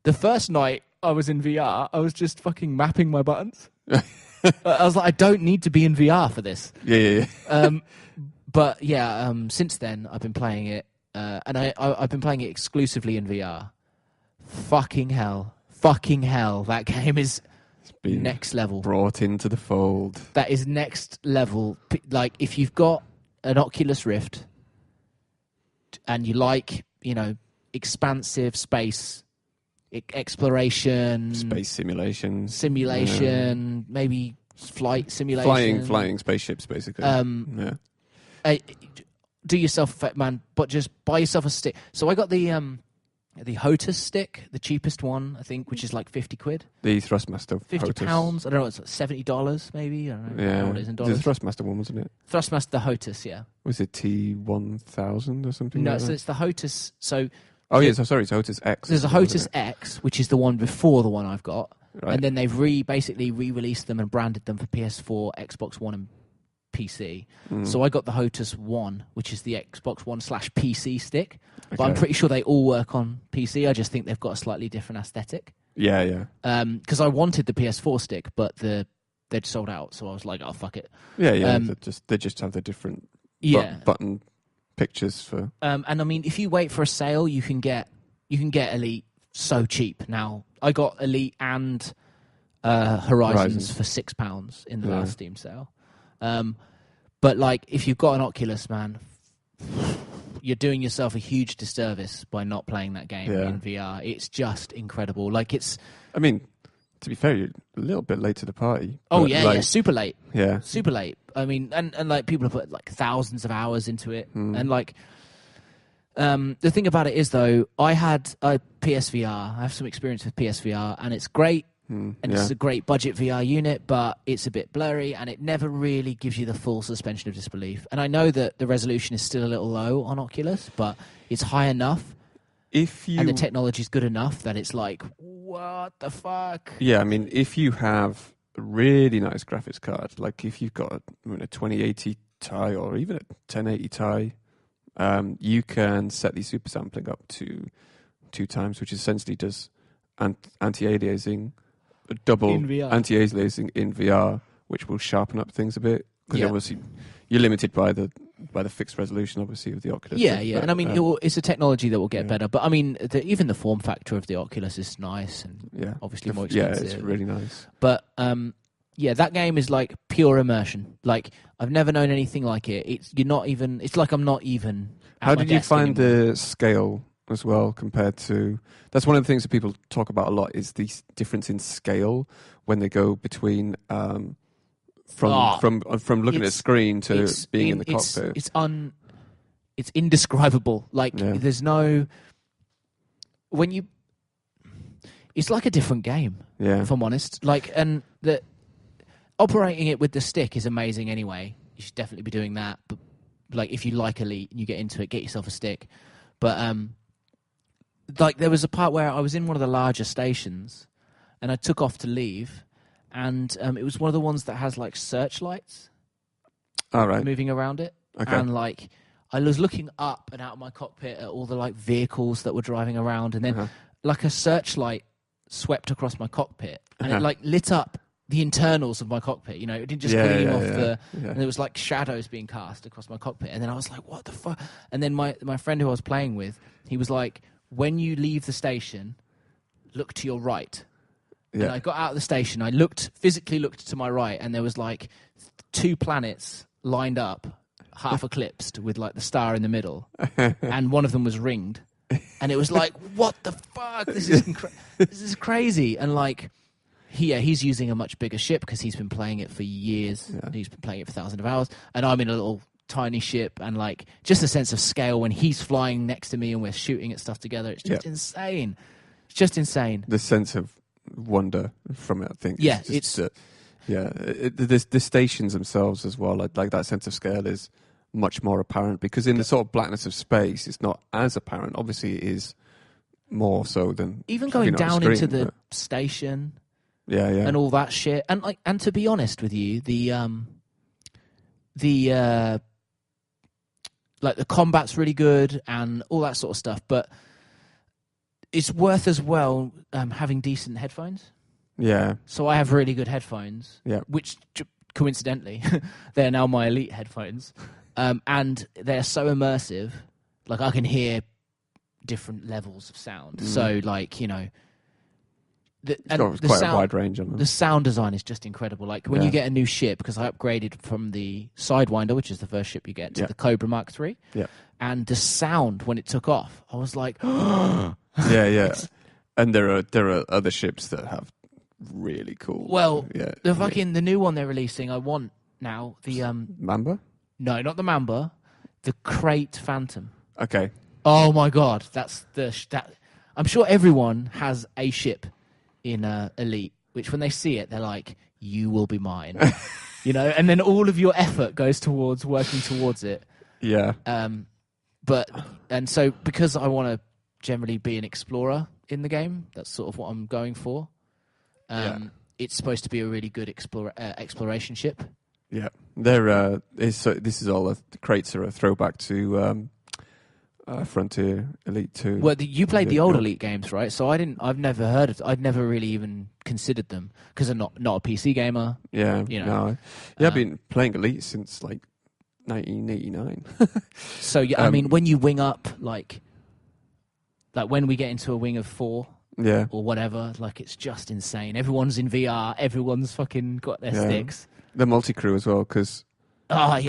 the first night I was in VR, I was just fucking mapping my buttons. I was like, I don't need to be in VR for this. Yeah. But since then I've been playing it, and I've been playing it exclusively in VR. Fucking hell, that game is next level. Brought into the fold. That is next level. Like, if you've got an Oculus Rift and you like, expansive space exploration, space simulation, maybe flight simulation, flying spaceships, basically. Do yourself a man, but just buy yourself a stick. So I got the HOTAS stick, the cheapest one, I think, which is like £50. The Thrustmaster. £50. I don't know. It's like $70 maybe. I don't know what it is in dollars. The Thrustmaster one, wasn't it? Thrustmaster, the HOTAS, yeah. Was it T1000 or something? No, like so that? it's the HOTAS. So. Sorry, it's HOTAS X. There's a HOTAS X, which is the one before the one I've got. Right. And then they've basically re-released them and branded them for PS4, Xbox One, and PC. So I got the HOTAS One, which is the Xbox One /PC stick. But I'm pretty sure they all work on PC. I just think they've got a slightly different aesthetic. Yeah. Because I wanted the PS4 stick, but they'd sold out. So I was like, oh, fuck it. Yeah. They just have the different button pictures for. And I mean, if you wait for a sale, you can get Elite so cheap now. I got Elite and Horizons for £6 in the last Steam sale. But like, if you've got an Oculus, man, you're doing yourself a huge disservice by not playing that game in VR. It's just incredible. Like, it's... I mean, to be fair, you're a little bit late to the party. Oh, yeah, super late. Yeah. Super late. I mean, and like, people have put like thousands of hours into it. And like, the thing about it is, though, I had a PSVR. I have some experience with PSVR, and it's great. And it's a great budget VR unit, but it's a bit blurry, and it never really gives you the full suspension of disbelief. And I know that the resolution is still a little low on Oculus, but it's high enough. And the technology's good enough that it's like, what the fuck? Yeah, I mean, if you have a really nice graphics card, like if you've got a 2080 Ti or even a 1080 Ti, you can set the super sampling up to 2 times, which essentially does anti-aliasing, double anti-aliasing in VR, which will sharpen up things a bit. Because obviously you're limited by the fixed resolution, obviously, of the Oculus. Yeah. And I mean, it's a technology that will get better. But I mean, even the form factor of the Oculus is nice and obviously more expensive. Yeah, it's really nice. But that game is like pure immersion. Like, I've never known anything like it. It's like I'm not even. How did you find the scale as well compared to? That's one of the things that people talk about a lot, is the difference in scale when they go between from looking at a screen to being in the cockpit. It's indescribable. Like, there's no it's like a different game. Yeah, if I'm honest. Like, and the operating it with the stick is amazing anyway. You should definitely be doing that. But like, if you like Elite and you get into it, get yourself a stick. But like, there was a part where I was in one of the larger stations, and I took off to leave, and it was one of the ones that has like searchlights, moving around it. Okay. And like, I was looking up and out of my cockpit at all the like vehicles that were driving around, and then like a searchlight swept across my cockpit, and it like lit up the internals of my cockpit. You know, it didn't just gleam off and there was like shadows being cast across my cockpit. And then I was like, what the fuck? And then my friend who I was playing with, he was like, when you leave the station, look to your right. Yeah. And I got out of the station, I physically looked to my right, and there was like 2 planets lined up, half eclipsed, with like the star in the middle. And one of them was ringed. And it was like, what the fuck? This is crazy. And like, he's using a much bigger ship because he's been playing it for years. Yeah. He's been playing it for thousands of hours. And I'm in a little tiny ship, and like, just a sense of scale when he's flying next to me and we're shooting at stuff together. It's just insane. It's just insane. The sense of wonder from it, I think. Yeah, the stations themselves as well. Like that sense of scale is much more apparent, because in the sort of blackness of space, it's not as apparent. Obviously, it is more so than even going down into the station. And all that shit. And like, and to be honest with you, the combat's really good and all that sort of stuff, but it's worth as well having decent headphones. Yeah. So I have really good headphones. Yeah. Which coincidentally, they're now my Elite headphones, and they're so immersive. Like, I can hear different levels of sound. So like, you know. It's quite a wide range on them. The sound design is just incredible. Like, when you get a new ship, because I upgraded from the Sidewinder, which is the first ship you get, to the Cobra Mark III. Yeah. And the sound when it took off, I was like, yeah. And there are other ships that have really cool. Well, the new one they're releasing, I want now the Mamba. No, not the Mamba, the Crate Phantom. Okay. Oh my god, that's I'm sure everyone has a ship in Elite, which when they see it, they're like, you will be mine. You know, and then all of your effort goes towards working towards it. Yeah. So because I want to generally be an explorer in the game, that's sort of what I'm going for. It's supposed to be a really good exploration ship. Yeah. This is all, the crates are a throwback to Frontier Elite 2. Well, you played the old Elite games, right? So I'd never really even considered them, because I'm not a PC gamer. Yeah, you know. No. I've been playing Elite since like 1989. So I mean, when you wing up, like when we get into a wing of 4, or whatever. Like, it's just insane. Everyone's in VR. Everyone's fucking got their sticks. The multi-crew as well, because a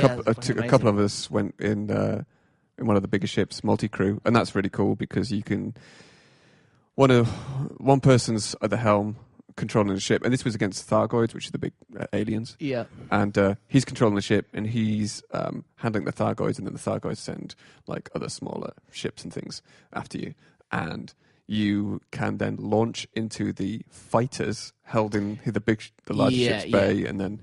couple of us went in one of the bigger ships, multi-crew, and that's really cool because you can one person's at the helm controlling the ship, and this was against Thargoids, which are the big aliens. Yeah, and he's controlling the ship, and he's handling the Thargoids, and then the Thargoids send like other smaller ships and things after you, and you can then launch into the fighters held in the large ship's bay, and then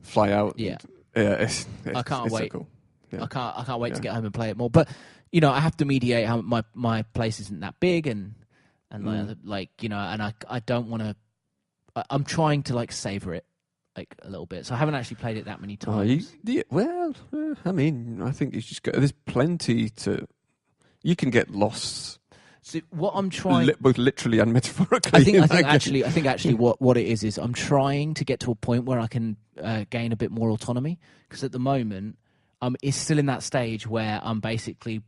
fly out. Yeah, I can't wait. So cool. Yeah. I can't wait to get home and play it more. But I have to mediate how my place isn't that big, and like and I don't want to. I'm trying to like savor it like a little bit, so I haven't actually played it that many times. I mean, I think you just there's plenty to. You can get lost. So what I'm trying, both literally and metaphorically. I think actually, what it is I'm trying to get to a point where I can gain a bit more autonomy, because at the moment it's still in that stage where I'm basically.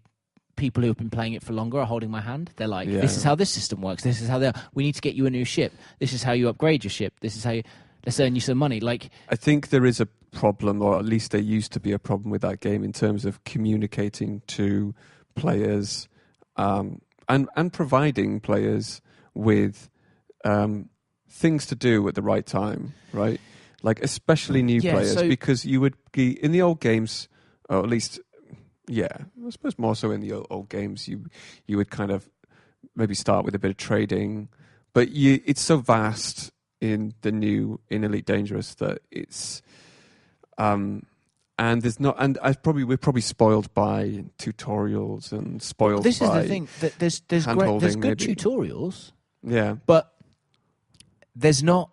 People who have been playing it for longer are holding my hand. They're like, this is how this system works. This is how we need to get you a new ship. This is how you upgrade your ship. This is how let's earn you some money. Like, I think there is a problem, or at least there used to be a problem with that game in terms of communicating to players and providing players with things to do at the right time, right? Like, especially new players, because you would be in the old games, or at least... Yeah, I suppose more so in the old games, you would kind of maybe start with a bit of trading, but it's so vast in Elite Dangerous that it's and there's not, and we're probably spoiled by tutorials and spoiled. This by is the thing that there's good tutorials, but there's not.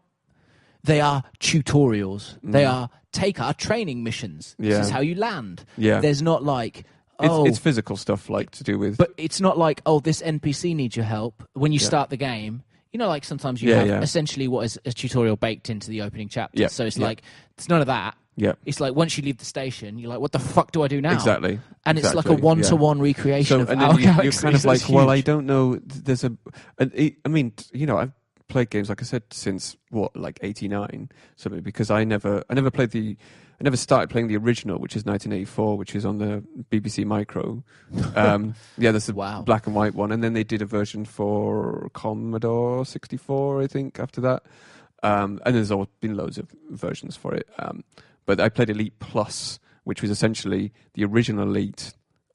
They are tutorials. They are take our training missions. This is how you land. Yeah. There's not like it's physical stuff like to do with. But it's not like this NPC needs your help when you start the game. Like sometimes you have essentially what is a tutorial baked into the opening chapter. Yeah. So it's like it's none of that. Yeah. It's like once you leave the station, you're like, what the fuck do I do now? Exactly. And it's like a one-to-one recreation of our you're kind of like, well, I don't know. There's I mean, I've played games, like I said, since like 89, something, because I never started playing the original, which is 1984, which is on the BBC Micro. That's the black and white one, and then they did a version for Commodore 64, I think, after that. And there's been loads of versions for it. But I played Elite Plus, which was essentially the original Elite,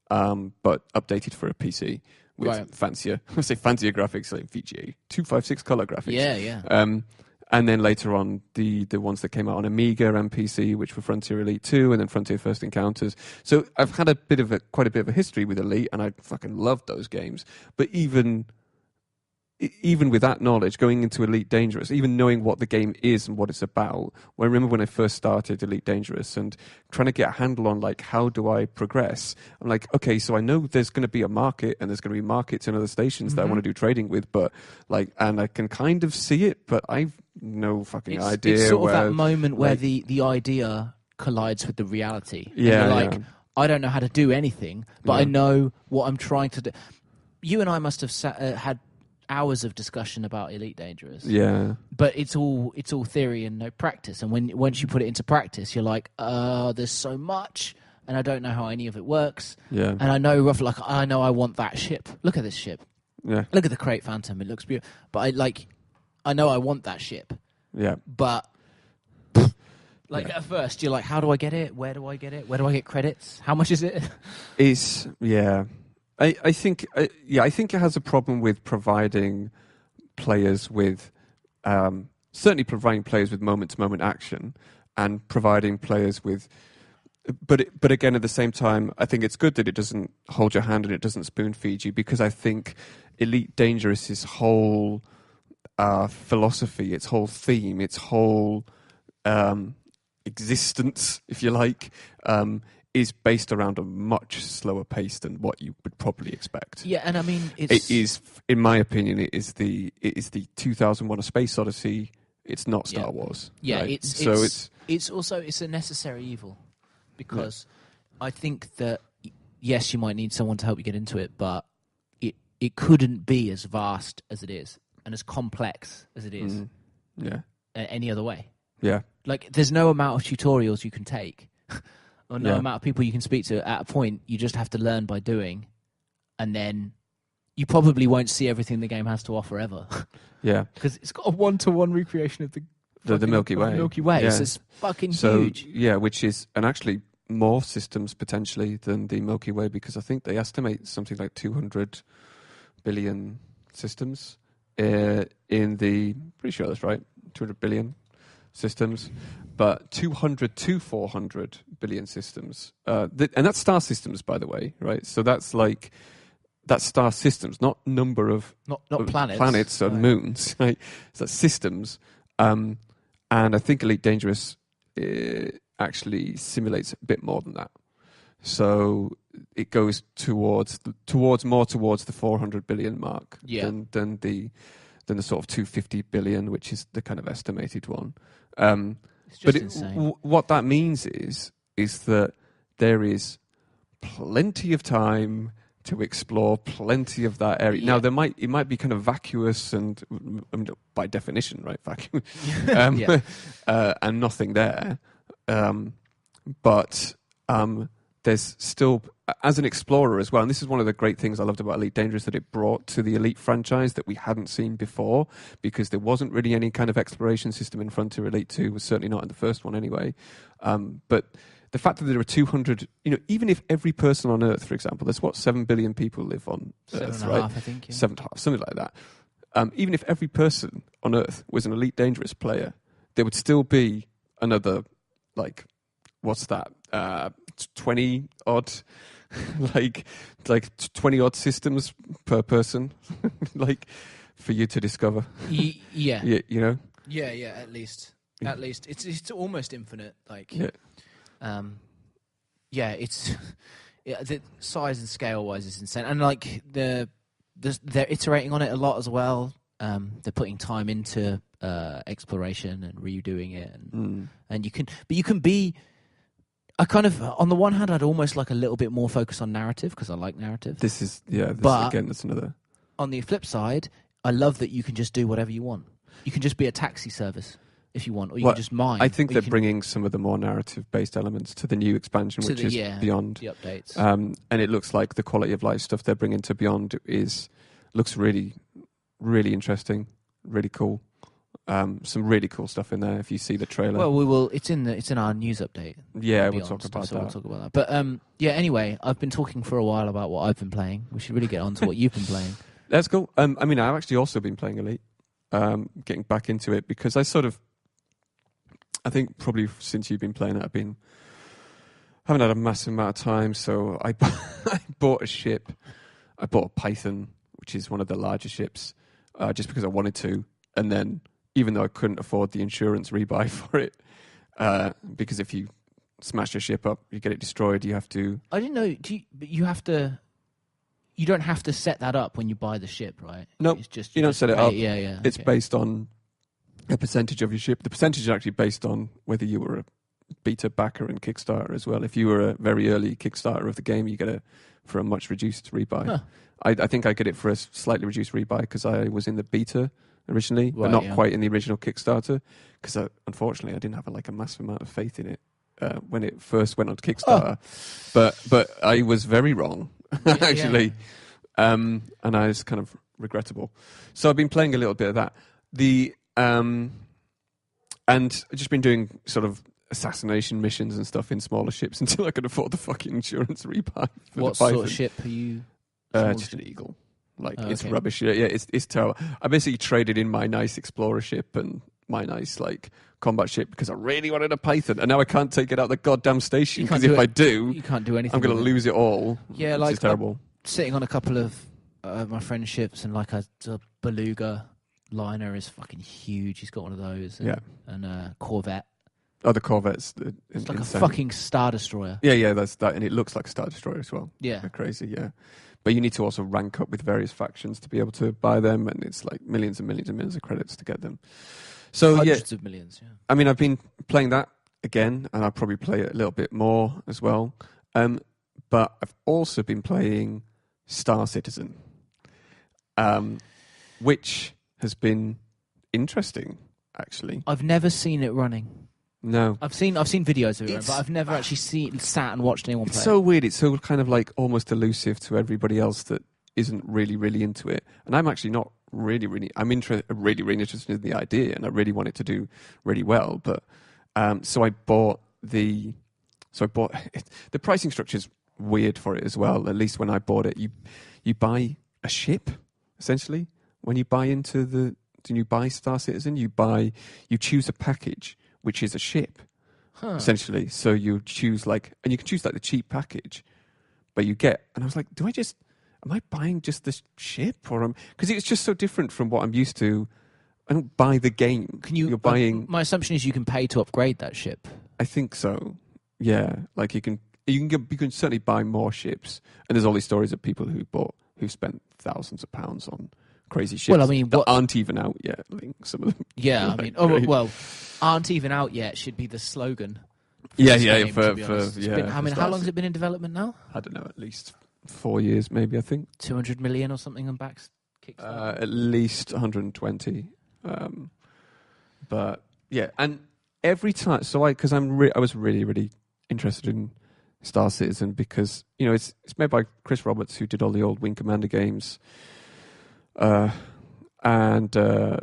but updated for a PC. With fancier graphics, like VGA 256 color graphics. Yeah. And then later on, the ones that came out on Amiga and PC, which were Frontier Elite 2 and then Frontier First Encounters. So I've had quite a bit of a history with Elite, and I fucking loved those games. But even with that knowledge, going into Elite Dangerous, even knowing what the game is and what it's about, I remember when I first started Elite Dangerous and trying to get a handle on, like, how do I progress? I'm like, okay, so I know there's going to be a market, and there's going to be markets in other stations that I want to do trading with, but, like, and I can kind of see it, but I've no fucking idea. It's sort of that moment where the idea collides with the reality. Yeah. And you're like, I don't know how to do anything, but I know what I'm trying to do. You and I must have had hours of discussion about Elite Dangerous. Yeah. But it's all theory and no practice. And once you put it into practice, you're like, there's so much, and I don't know how any of it works. Yeah. And I know roughly, like, I know I want that ship. Look at this ship. Yeah. Look at the Crate Phantom. It looks beautiful. But I know I want that ship. Yeah. But at first you're like, how do I get it? Where do I get it? Where do I get credits? How much is it? I think it has a problem with providing players with certainly providing players with moment-to-moment action, and providing players with. But again, at the same time, I think it's good that it doesn't hold your hand and it doesn't spoon feed you, because I think Elite Dangerous's whole philosophy, its whole theme, its whole existence, if you like, is based around a much slower pace than what you would probably expect. Yeah, and I mean, it is, in my opinion, it is the 2001: A Space Odyssey. It's not Star Wars. Yeah, right? it's also a necessary evil, because I think that yes, you might need someone to help you get into it, but it couldn't be as vast as it is. and as complex as it is any other way. Yeah. Like, there's no amount of tutorials you can take or no amount of people you can speak to. At a point, you just have to learn by doing, and then you probably won't see everything the game has to offer ever. Yeah. Because it's got a one-to-one recreation of the Milky Way. Milky Way. Yeah. So it's fucking huge. Yeah, which is, and actually more systems potentially than the Milky Way, because I think they estimate something like 200 billion systems in the, pretty sure that's right, 200 billion systems, but 200 to 400 billion systems. And that's star systems, by the way, right? So that's star systems, not number of not planets. Planets and moons, right? So that's systems. And I think Elite Dangerous actually simulates a bit more than that. So it goes towards the 400 billion mark than the sort of 250 billion, which is the kind of estimated one. It's just insane. What that means is that there is plenty of time to explore plenty of that area. Yeah. Now, it might be kind of vacuous and by definition, right, vacuous, and nothing there. But there's still, as an explorer as well, and this is one of the great things I loved about Elite Dangerous, that it brought to the Elite franchise that we hadn't seen before, because there wasn't really any kind of exploration system in Frontier Elite 2, was certainly not in the first one anyway. But the fact that there are 200, even if every person on Earth, for example, there's 7 billion people live on Earth, right? 7.5, I think. Yeah. 7.5, something like that. Even if every person on Earth was an Elite Dangerous player, there would still be another, what's that? 20 odd, like 20 odd systems per person, for you to discover. Yeah. Yeah, Yeah. At least it's almost infinite. It's the size and scale wise is insane, and they're iterating on it a lot as well. They're putting time into exploration and redoing it, and you can be. I kind of, on the one hand, I'd almost like a little bit more focus on narrative, because I like narrative. That's another. On the flip side, I love that you can just do whatever you want. You can just be a taxi service if you want, or you can just mine. I think they're bringing some of the more narrative-based elements to the new expansion, which is Beyond. The updates. And it looks like the quality of life stuff they're bringing to Beyond looks really, really interesting, really cool. Some really cool stuff in there if you see the trailer. Well, we will. It's in our news update. Yeah, we'll talk about that. We'll talk about that. But anyway, I've been talking for a while about what I've been playing. We should really get on to what you've been playing. That's cool. I've actually also been playing Elite, getting back into it, because I think probably since you've been playing it, haven't had a massive amount of time. So I bought a ship. I bought a Python, which is one of the larger ships, just because I wanted to, and then, even though I couldn't afford the insurance rebuy for it, because if you smash your ship up, you get it destroyed, you have to... I didn't know, you have to... You don't have to set that up when you buy the ship, right? No, you don't set it up. Yeah. It's based on a percentage of your ship. The percentage is actually based on whether you were a beta backer and Kickstarter as well. If you were a very early Kickstarter of the game, you get it for a much reduced rebuy. Huh. I think I get it for a slightly reduced rebuy because I was in the beta originally, but not quite in the original Kickstarter, because unfortunately I didn't have a massive amount of faith in it when it first went on to Kickstarter. But I was very wrong, actually. And it's kind of regrettable. So I've been playing a little bit of that. And I've just been doing sort of assassination missions and stuff in smaller ships until I could afford the fucking insurance rebuy. What sort of ship are you? Just an Eagle. It's rubbish. Yeah, it's terrible. I basically traded in my nice explorer ship and my nice combat ship because I really wanted a Python, and now I can't take it out the goddamn station because if I do, you can't do anything. I'm going to lose it all. Yeah, which is terrible. I'm sitting on a couple of my friend's ships, and a beluga liner is fucking huge. He's got one of those. And a Corvette. Oh, the Corvette's it's like insane. A fucking Star Destroyer. Yeah, that's that, and it looks like a Star Destroyer as well. Yeah, they're crazy. Yeah. But you need to also rank up with various factions to be able to buy them, and it's millions and millions and millions of credits to get them. So hundreds of millions. Yeah. I've been playing that again, and I'll probably play it a little bit more as well. But I've also been playing Star Citizen, which has been interesting, actually. I've never seen it running. No. I've seen videos of it, but I've never actually sat and watched anyone play It's so weird. It's so kind of like almost elusive to everybody else that isn't really, really into it. And I'm actually not really, really... I'm really, really interested in the idea, and I really want it to do really well. But so I bought the pricing structure's weird for it as well. At least when I bought it, you buy a ship, essentially. When you buy you buy Star Citizen, you choose a package, which is a ship, essentially. So you choose and you can choose the cheap package, but you get, and I was like, am I buying just this ship, or because it's just so different from what I'm used to. I don't buy the game. You're buying. My assumption is you can pay to upgrade that ship. I think so. Yeah, like you can certainly buy more ships, and there's all these stories of people who spent thousands of pounds on crazy ships. Well, I mean, that aren't even out yet. Like some of them. Yeah, aren't even out yet should be the slogan. Yeah. How long has it been in development now? I don't know, at least 4 years, maybe. I think 200 million or something on backs. At least 120. But yeah, and every time, so I was really, really interested in Star Citizen because it's made by Chris Roberts, who did all the old Wing Commander games. And those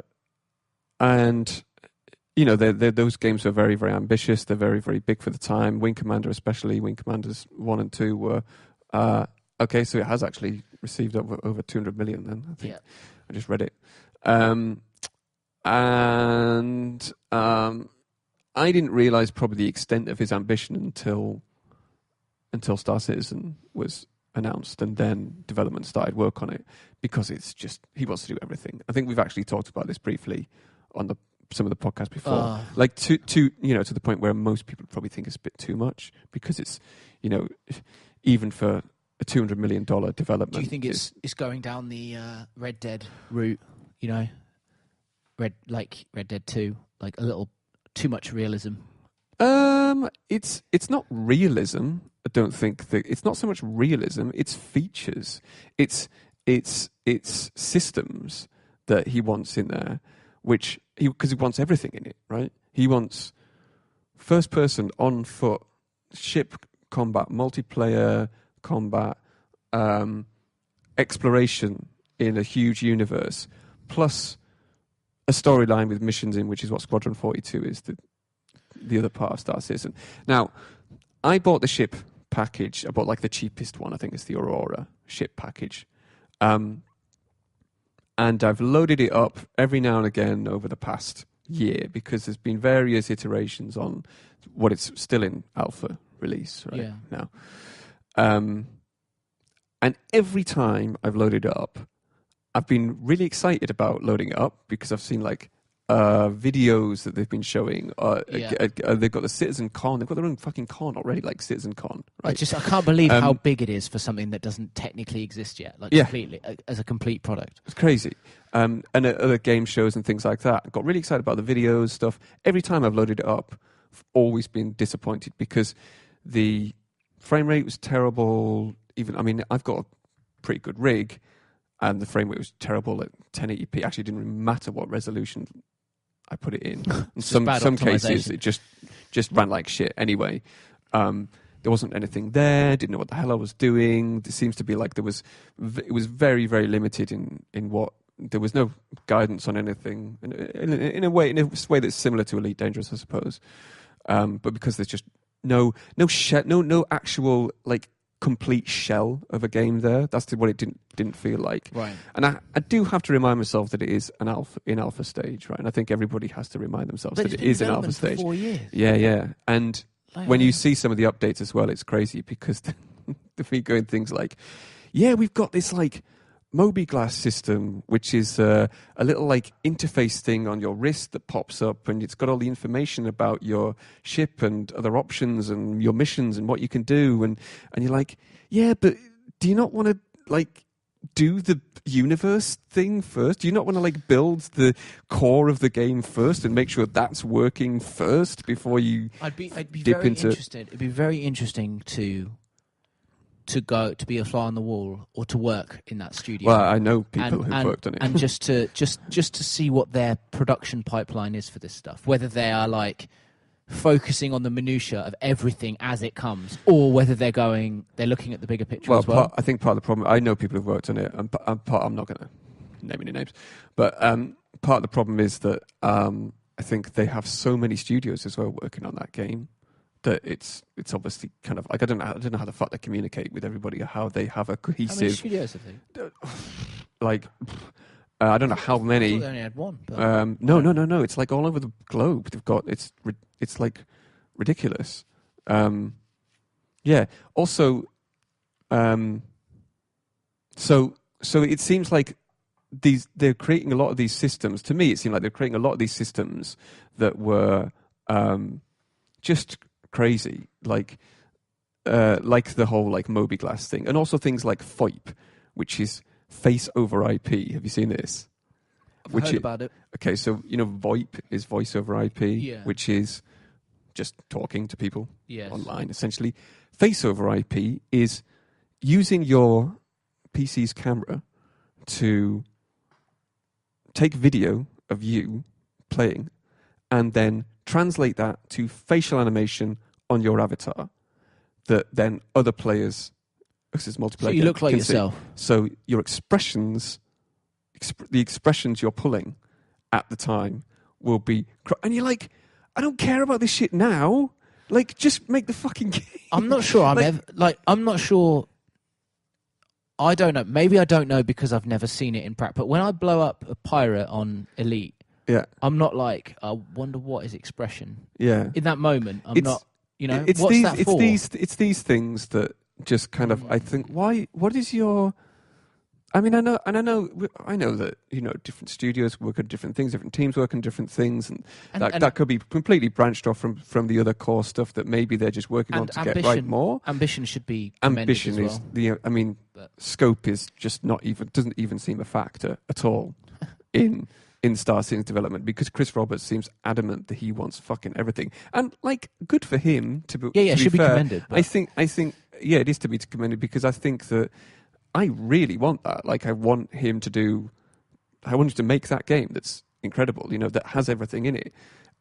games are very, very ambitious. They're very, very big for the time. Wing Commander, especially Wing Commanders 1 and 2 were okay. So it has actually received over 200 million. Then I think I just read it, and I didn't realize probably the extent of his ambition until Star Citizen was announced, and then development started work on it, because it's just, he wants to do everything. I think we've actually talked about this briefly on some of the podcasts before, to the point where most people probably think it's a bit too much, because it's, even for a $200 million development. Do you think it's going down the Red Dead route? Red Dead 2, like a little too much realism. It's not realism. I don't think that it's not so much realism. It's features. It's systems that he wants in there, because he wants everything in it, right? He wants first person on foot ship combat, multiplayer combat, exploration in a huge universe, plus a storyline with missions in, which is what Squadron 42 is, the other part of Star Citizen. Now, I bought the ship package. I bought the cheapest one. I think it's the Aurora ship package. And I've loaded it up every now and again over the past year, because there's been various iterations on what it's still in alpha release right now. And every time I've loaded it up, I've been really excited about loading it up, because I've seen videos that they've been showing. They've got the Citizen Con. They've got their own fucking con already, like Citizen Con. Right? I can't believe how big it is for something that doesn't technically exist yet. Completely, as a complete product. It's crazy. And other game shows and things like that. I got really excited about the videos stuff. Every time I've loaded it up, I've always been disappointed, because the frame rate was terrible. I've got a pretty good rig, and the frame rate was terrible at 1080p. Actually, it didn't really matter what resolution I put it in. In some cases, it just ran like shit. Anyway, there wasn't anything there. Didn't know what the hell I was doing. It seems to be like it was very, very limited in what. There was no guidance on anything in a way that's similar to Elite Dangerous, I suppose. But because there's just no actual complete shell of a game there. That's what it didn't feel like. Right. And I do have to remind myself that it is an alpha stage, right? And I think everybody has to remind themselves that it is an alpha stage. 4 years. Yeah. And when you see some of the updates as well, it's crazy, because they're going things like, we've got this Moby Glass system, which is a little interface thing on your wrist that pops up, and it's got all the information about your ship and other options and your missions and what you can do, and you're like, but do you not want to do the universe thing first? Do you not want to build the core of the game first and make sure that's working first before you I'd be dip very into? Interested. It'd be very interesting to to be a fly on the wall or to work in that studio. Well, I know people who've worked on it, and just to see what their production pipeline is for this stuff, whether they are like focusing on the minutiae of everything as it comes, or whether they're looking at the bigger picture as well. I think part of the problem, I know people who've worked on it, and I'm not going to name any names, but part of the problem is that I think they have so many studios as well working on that game that it's obviously kind of like I don't know how the fuck they communicate with everybody or how they have a cohesive. How many studios have they? Like I don't know how many. I thought they only had one. But No. It's like all over the globe. They've got it's like ridiculous. Yeah. Also, so it seems like they're creating a lot of these systems. To me, it seemed like they're creating a lot of these systems that were just crazy, like the whole like Moby Glass thing, and also things like FOIP, which is face over IP. Have you seen this? I've heard about it. Okay, so VoIP is voice over IP, which is just talking to people online, essentially. Face over IP is using your PC's camera to take video of you playing and then translate that to facial animation on your avatar that then other players, because it's multiplayer, so you look like yourself. See. So your expressions, the expressions you're pulling at the time will be, and you're like, I don't care about this shit now. Like, just make the fucking game. I'm not sure. I'm not sure. I don't know. Maybe I don't know because I've never seen it in practice. But when I blow up a pirate on Elite, I'm not like, I wonder what his expression. Yeah. In that moment, I'm not. It's what's these, that for? It's these things that just kind of. I think. Why? What is your? I mean, I know that different studios work on different things, different teams work on different things, and that could be completely branched off from the other core stuff that maybe they're just working on to get right more. Ambition should be ambition as well. Scope is just doesn't even seem a factor at all in Star Citizen's development, because Chris Roberts seems adamant that he wants fucking everything, and like good for him to be. Should be fair, commended. But. I think it is to be commended, because I think that. I really want that. Like, I want him to make that game that's incredible, that has everything in it.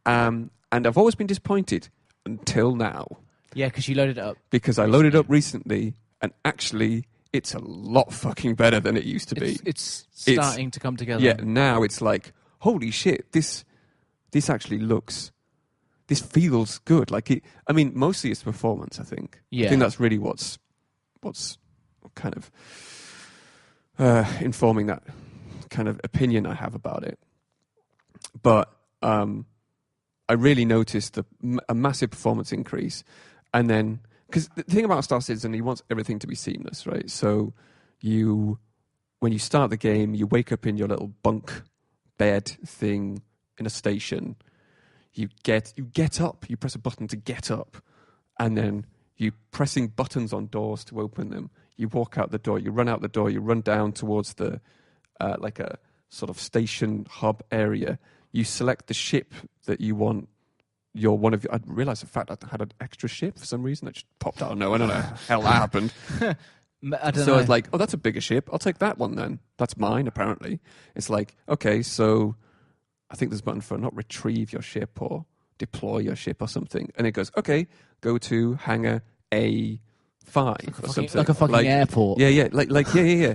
And I've always been disappointed until now. Yeah, because you loaded it up. Because I loaded it up recently, and actually, it's a lot fucking better than it used to be. It's starting to come together. Yeah, now it's like, holy shit, this actually this feels good. Like, mostly it's performance, I think. Yeah. I think that's really what's kind of informing that kind of opinion I have about it. But I really noticed a massive performance increase. And then, because the thing about Star Citizen, he wants everything to be seamless, right? So when you start the game, you wake up in your little bunk bed thing in a station. You get up, you press a button to get up, and then you pressing buttons on doors to open them. You walk out the door, you run out the door, you run down towards the, like a sort of station hub area. You select the ship that you want. I realised the fact I had an extra ship for some reason. It just popped out. No, I don't know how that happened. I don't know. I was like, oh, that's a bigger ship. I'll take that one then. That's mine, apparently. It's like, okay, so I think there's a button for not retrieve your ship or deploy your ship or something. And it goes, okay, go to hangar A5 or something. Like a fucking airport. Yeah. Yeah.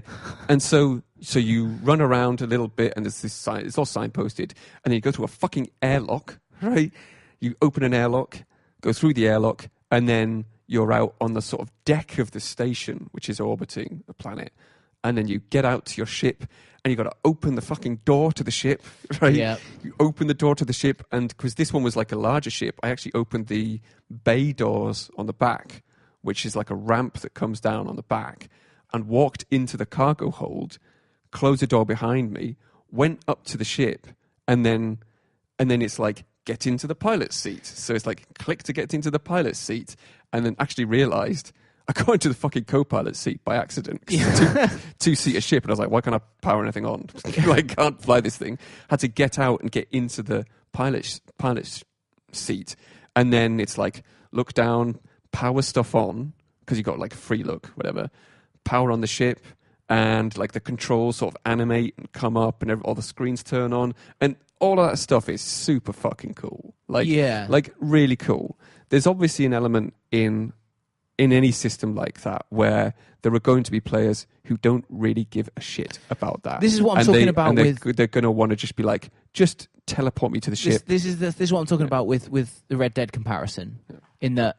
And so you run around a little bit, and there's this sign, it's all signposted, and then you go to a fucking airlock, right? You open an airlock, go through the airlock, and then you're out on the sort of deck of the station, which is orbiting the planet. And then you get out to your ship, and you've got to open the fucking door to the ship, right? Yeah. You open the door to the ship, and because this one was like a larger ship, I actually opened the bay doors on the back, which is like a ramp that comes down on the back, and walked into the cargo hold, closed the door behind me, went up to the ship, and then it's like, get into the pilot's seat. So it's like, click to get into the pilot's seat, and then actually realised I got into the fucking co-pilot seat by accident. It's a two-seater ship, and I was like, why can't I power anything on? Like, can't fly this thing. Had to get out and get into the pilot's seat, and then it's like, look down, power stuff on, because you got like a free look, whatever. Power on the ship, and like the controls sort of animate and come up, and all the screens turn on, and all of that stuff is super fucking cool. Like really cool. There's obviously an element in any system like that where there are going to be players who don't really give a shit about that. This is what I'm talking about. They're going to want to just be like, just teleport me to the ship. This is what I'm talking about with the Red Dead comparison. Yeah. In that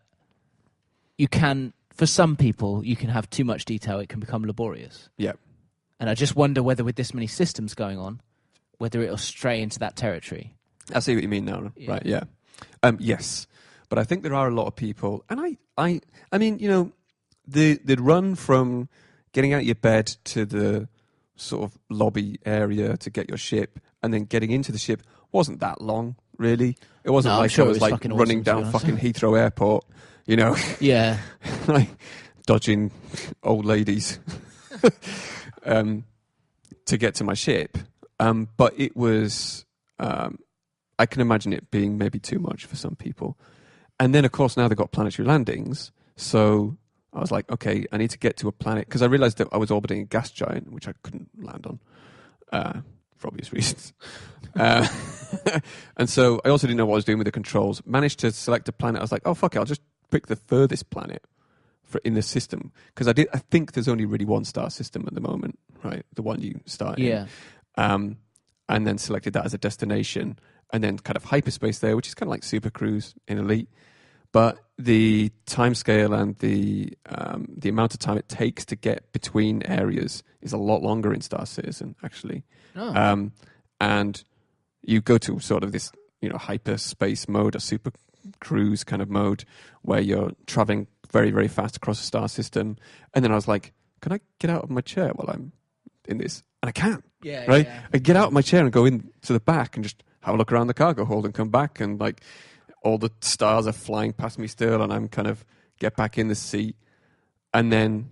you can, for some people, you can have too much detail. It can become laborious. Yeah. And I just wonder whether with this many systems going on, whether it'll stray into that territory. I see what you mean now. Yeah. Right, yeah. Yes. But I think there are a lot of people, and I mean, you know, the run from getting out of your bed to the sort of lobby area to get your ship, and then getting into the ship wasn't that long, really. It wasn't like I was like running awesome, down fucking Heathrow Airport, you know. Yeah. Like dodging old ladies to get to my ship. But it was, I can imagine it being maybe too much for some people. And then, of course, now they've got planetary landings. So I was like, okay, I need to get to a planet. Because I realized that I was orbiting a gas giant, which I couldn't land on for obvious reasons. And so I also didn't know what I was doing with the controls. Managed to select a planet. I was like, oh, fuck it, I'll just pick the furthest planet in the system. Because I think there's only really one star system at the moment, right? The one you start in. Yeah. And then selected that as a destination. And then kind of hyperspace there, which is kind of like Super Cruise in Elite. But the timescale and the amount of time it takes to get between areas is a lot longer in Star Citizen, actually. Oh. And you go to sort of this, you know, hyperspace mode, a Super Cruise kind of mode, where you're traveling very, very fast across the star system. And then I was like, can I get out of my chair while I'm in this? And I can. Yeah. Right? Yeah. I get out of my chair and go into the back and just have a look around the cargo hold and come back, and like all the stars are flying past me still, and I'm kind of get back in the seat. And then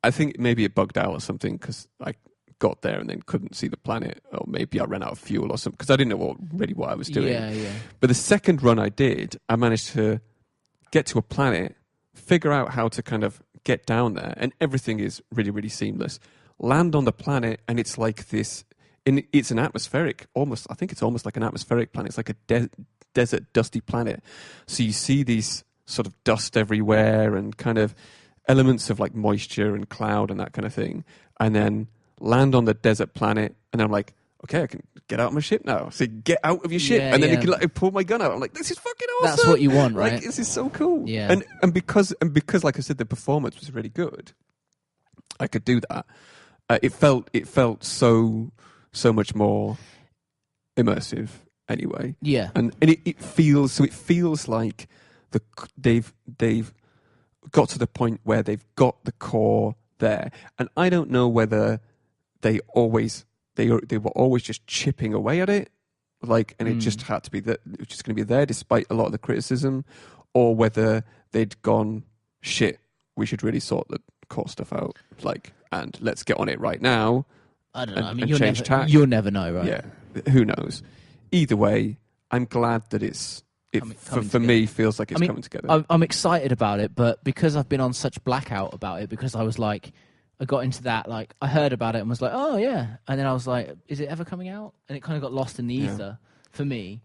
I think maybe it bugged out or something, because I got there and then couldn't see the planet, or maybe I ran out of fuel or something, because I didn't know what I was doing. Yeah. But the second run I did, I managed to get to a planet, figure out how to kind of get down there, and everything is really, really seamless. Land on the planet, and it's like this. It's an atmospheric, almost. I think it's almost like an atmospheric planet. It's like a desert, dusty planet. So you see these sort of dust everywhere, and kind of elements of like moisture and cloud and that kind of thing. And then land on the desert planet, and then I'm like, okay, I can get out of my ship now. So get out of your ship, and then you can like pull my gun out. I'm like, this is fucking awesome. That's what you want, right? Like, this is so cool. Yeah. And because, like I said, the performance was really good. I could do that. It felt so much more immersive anyway. Yeah. And it feels like they've got to the point where they've got the core there. And I don't know whether they were always just chipping away at it, like, and it just had to be that it was just going to be there despite a lot of the criticism, or whether they'd gone, shit, we should really sort the core stuff out, like, and let's get on it right now. I don't know. I mean, you'll never know, right? Yeah, who knows? Either way, I'm glad that for me feels like it's coming together. I'm excited about it, but because I've been on such blackout about it, because I was like, I got into that, like, I heard about it and was like, oh yeah, and then I was like, is it ever coming out? And it kind of got lost in the ether for me.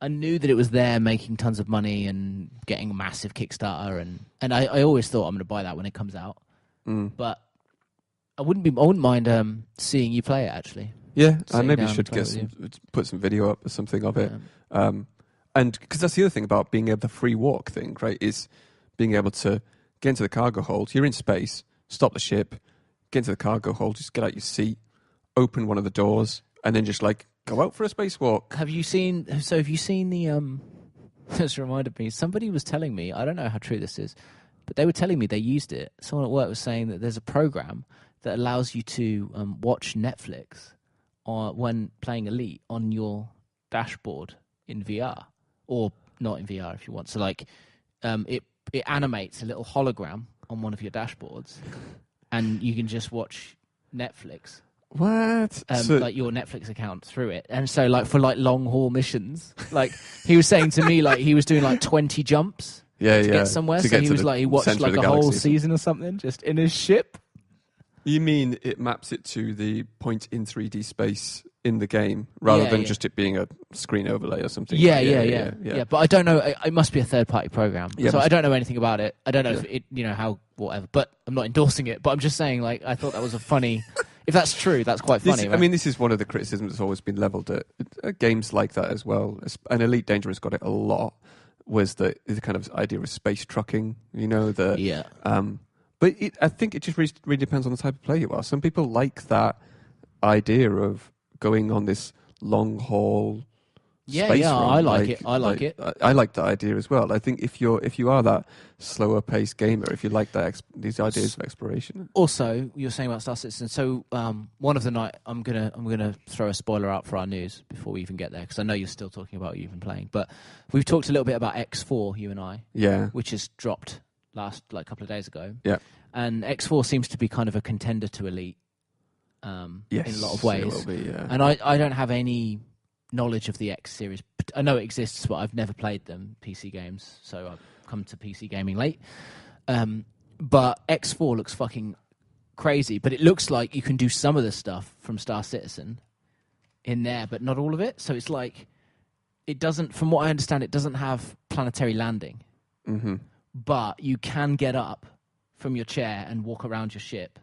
I knew that it was there, making tons of money and getting a massive Kickstarter, and I always thought I'm going to buy that when it comes out, but I wouldn't mind seeing you play it, actually. Yeah, I maybe should put some video up or something of it. And because that's the other thing about being able to free walk thing, right? Is being able to get into the cargo hold. You're in space, stop the ship, get into the cargo hold, just get out your seat, open one of the doors, and then just like go out for a spacewalk. Have you seen the? This reminded me. Somebody was telling me. I don't know how true this is, but they were telling me they used it. Someone at work was saying that there's a program that allows you to watch Netflix when playing Elite on your dashboard in VR, or not in VR if you want. So like, it animates a little hologram on one of your dashboards, and you can just watch Netflix. What? Like your Netflix account through it. And so like for like long haul missions, like he was saying to me, like he was doing like 20 jumps get somewhere. So he was like, he watched like a whole season or something just in his ship. You mean it maps it to the point in 3D space in the game rather than just it being a screen overlay or something? Yeah. But I don't know. It must be a third-party program, so I don't know anything about it. I don't know if it, how whatever. But I'm not endorsing it. But I'm just saying, like, I thought that was a funny. If that's true, that's quite funny. Right? I mean, this is one of the criticisms that's always been levelled at games like that as well. And Elite Dangerous got it a lot. Was the kind of idea of space trucking? But I think it just really depends on the type of player you are. Some people like that idea of going on this long haul. Space run. I like it. I like it. I like that idea as well. I think if you are that slower paced gamer, if you like that these ideas of exploration. Also, you're saying about Star Citizen. So one of the night, I'm gonna throw a spoiler out for our news before we even get there, because I know you're still talking about what you've been playing. But we've talked a little bit about X4, you and I. Yeah. Which has dropped last couple of days ago. Yeah. And X4 seems to be kind of a contender to Elite. Yes, in a lot of ways. It will be, yeah. And I don't have any knowledge of the X series. I know it exists, but I've never played them, PC games, so I've come to PC gaming late. But X4 looks fucking crazy, but it looks like you can do some of the stuff from Star Citizen in there, but not all of it. So it's like, it doesn't, from what I understand, it doesn't have planetary landing. Mm-hmm. But you can get up from your chair and walk around your ship.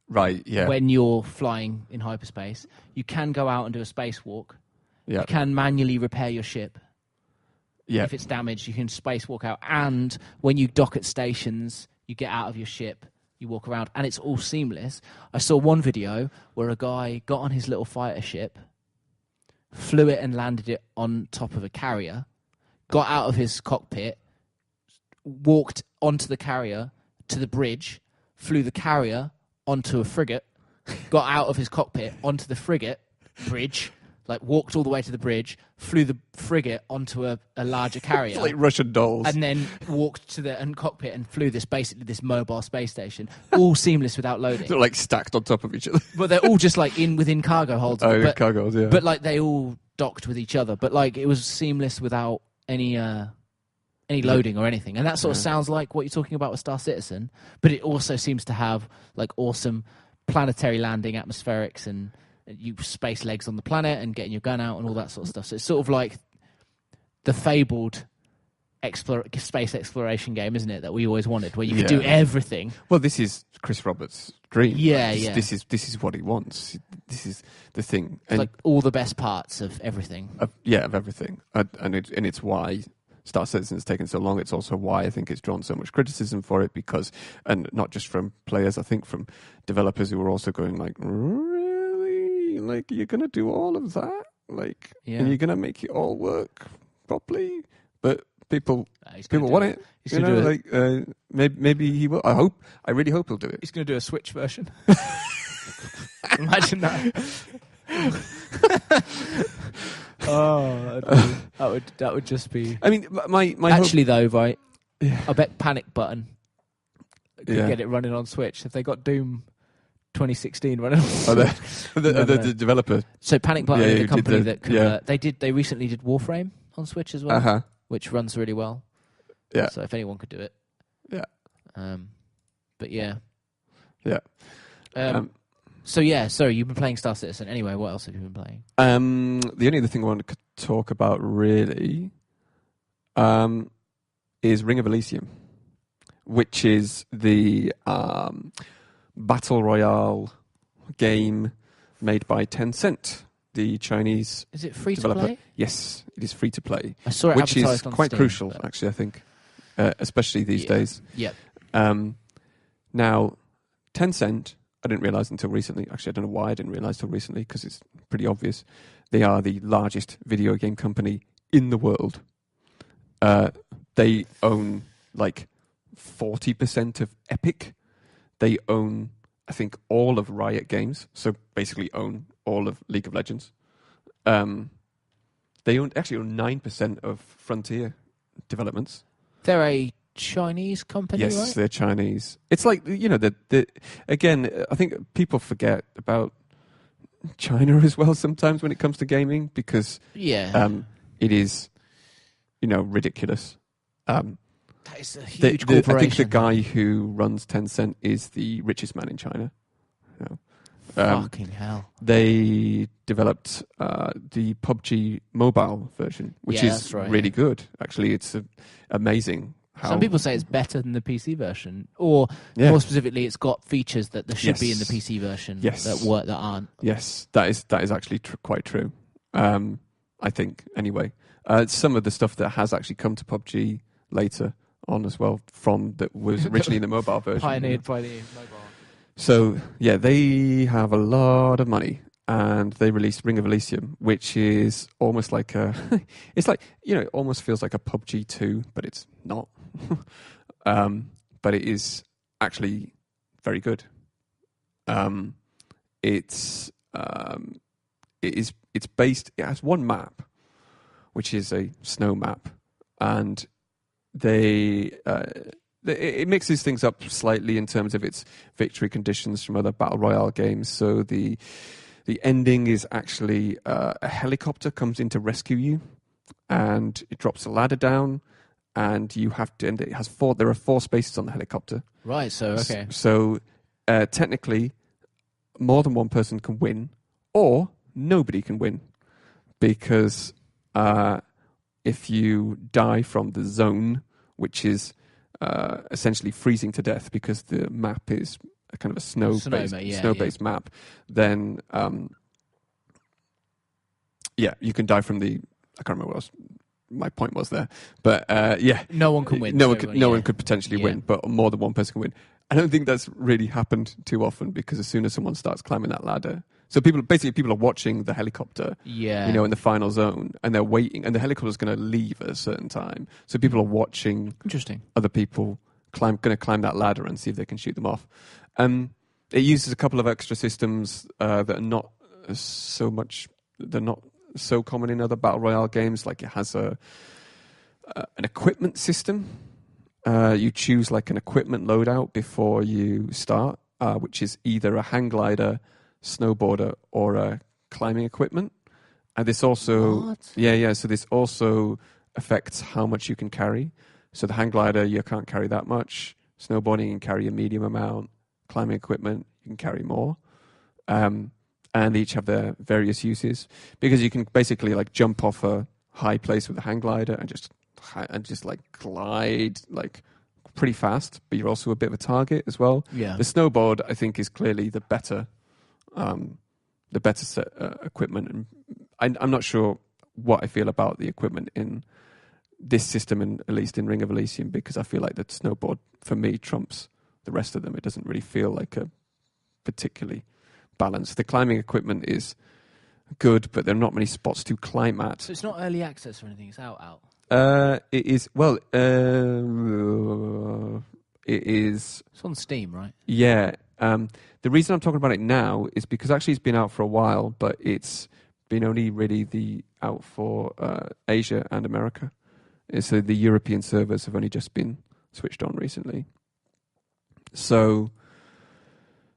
Right, yeah. When you're flying in hyperspace, you can go out and do a spacewalk. Yeah. You can manually repair your ship. Yeah. If it's damaged, you can spacewalk out. And when you dock at stations, you get out of your ship, you walk around, and it's all seamless. I saw one video where a guy got on his little fighter ship, flew it and landed it on top of a carrier, got out of his cockpit, walked onto the carrier to the bridge, flew the carrier onto a frigate, got out of his cockpit onto the frigate bridge, like walked all the way to the bridge, flew the frigate onto a larger carrier. Like Russian dolls. And then walked to the cockpit and flew this mobile space station, all seamless without loading. They're like stacked on top of each other. But they're all just like within cargo holds. Cargo holds, yeah. But like they all docked with each other. But like it was seamless without any loading or anything. And that sort of sounds like what you're talking about with Star Citizen, but it also seems to have like awesome planetary landing atmospherics and you space legs on the planet and getting your gun out and all that sort of stuff. So it's sort of like the fabled space exploration game, isn't it, that we always wanted, where you could do everything. Well, this is Chris Roberts' dream. Yeah. This is what he wants. This is the thing. It's like all the best parts of everything. Of everything. And it's why Star Citizen has taken so long. It's also why I think it's drawn so much criticism for it, because, and not just from players, I think from developers who are also going like, really? Like, you're going to do all of that? Like, and you're going to make it all work properly? But people want it. He's going to do it. Maybe he will. I really hope he'll do it. He's going to do a Switch version. Imagine that. That would just be. I mean, my actually hope... though, right? Yeah. I bet Panic Button could get it running on Switch if they got Doom 2016 running on Switch. The developer. So Panic Button is a company that they recently did Warframe on Switch as well, which runs really well. Yeah. So if anyone could do it. Yeah. But yeah. Yeah. So yeah, sorry, you've been playing Star Citizen. Anyway, what else have you been playing? The only other thing I want to talk about really is Ring of Elysium, which is the battle royale game made by Tencent, the Chinese Is it free developer. To play? Yes, it is free to play. I saw it which is advertised on quite Steam, crucial, actually, I think, especially these days. Yep. Now, Tencent, I didn't realise until recently. Actually, I don't know why I didn't realise until recently, because it's pretty obvious. They are the largest video game company in the world. They own like 40% of Epic. They own, I think, all of Riot Games. So basically own all of League of Legends. They actually own 9% of Frontier Developments. They're a Chinese company, yes, right? They're Chinese. It's like, again, I think people forget about China as well sometimes when it comes to gaming, because it is, ridiculous. That is a huge corporation. I think the guy who runs Tencent is the richest man in China. You know. Fucking hell. They developed the PUBG mobile version, which is really good. Actually, it's amazing. Some people say it's better than the PC version, or more specifically, it's got features that there should be in the PC version that aren't. Yes, that is actually quite true. I think anyway. Some of the stuff that has actually come to PUBG later on as well, from that was originally in the mobile version. Pioneered by the mobile. So yeah, they have a lot of money. And they released Ring of Elysium, which is almost like it's like, it almost feels like a PUBG 2, but it's not. But it is actually very good. It's based. It has one map, which is a snow map, and it mixes things up slightly in terms of its victory conditions from other battle royale games. So the ending is actually a helicopter comes in to rescue you, and it drops a ladder down, and you have to. And it has there are 4 spaces on the helicopter. Right. So okay. So technically, more than one person can win, or nobody can win, because if you die from the zone, which is essentially freezing to death because the map is a kind of a snow-based map, then you can die from the. I can't remember what else my point was there, but no one can win. No one could potentially win, but more than one person can win. I don't think that's really happened too often, because as soon as someone starts climbing that ladder, so people are watching the helicopter, in the final zone, and they're waiting, and the helicopter is going to leave at a certain time. So people are watching. Interesting. Other people going to climb that ladder and see if they can shoot them off. It uses a couple of extra systems that are not so much. They're not so common in other battle royale games. Like, it has an equipment system. You choose like an equipment loadout before you start, which is either a hang glider, snowboarder, or a climbing equipment. And this also, so this also affects how much you can carry. So the hang glider, you can't carry that much. Snowboarding, you can carry a medium amount. Climbing equipment, you can carry more. And they each have their various uses, because you can basically like jump off a high place with a hang glider and just like glide like pretty fast, but you're also a bit of a target as well. Yeah. The snowboard, I think, is clearly the better set equipment, and I'm not sure what I feel about the equipment in this system, and at least in Ring of Elysium, because I feel like the snowboard for me trumps the rest of them. It doesn't really feel like a particularly balanced. The climbing equipment is good, but there are not many spots to climb at. So it's not early access or anything. It's out. It is. Well, it is. It's on Steam, right? Yeah. The reason I'm talking about it now is because actually it's been out for a while, but it's been only really out for Asia and America. So the European servers have only just been switched on recently. So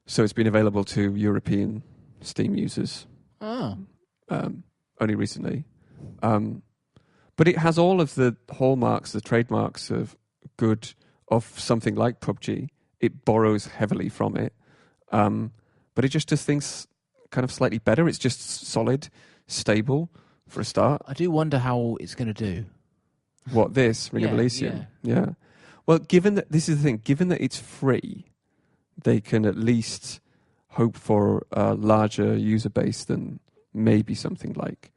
it's been available to European Steam users. Only recently. But it has all of the hallmarks, the trademarks of something like PUBG. It borrows heavily from it. But it just does things kind of slightly better. It's just solid, stable for a start. I do wonder how it's going to do. What, this? Ring of Elysium? Yeah. Well, this is the thing, given that it's free, they can at least hope for a larger user base than maybe something like,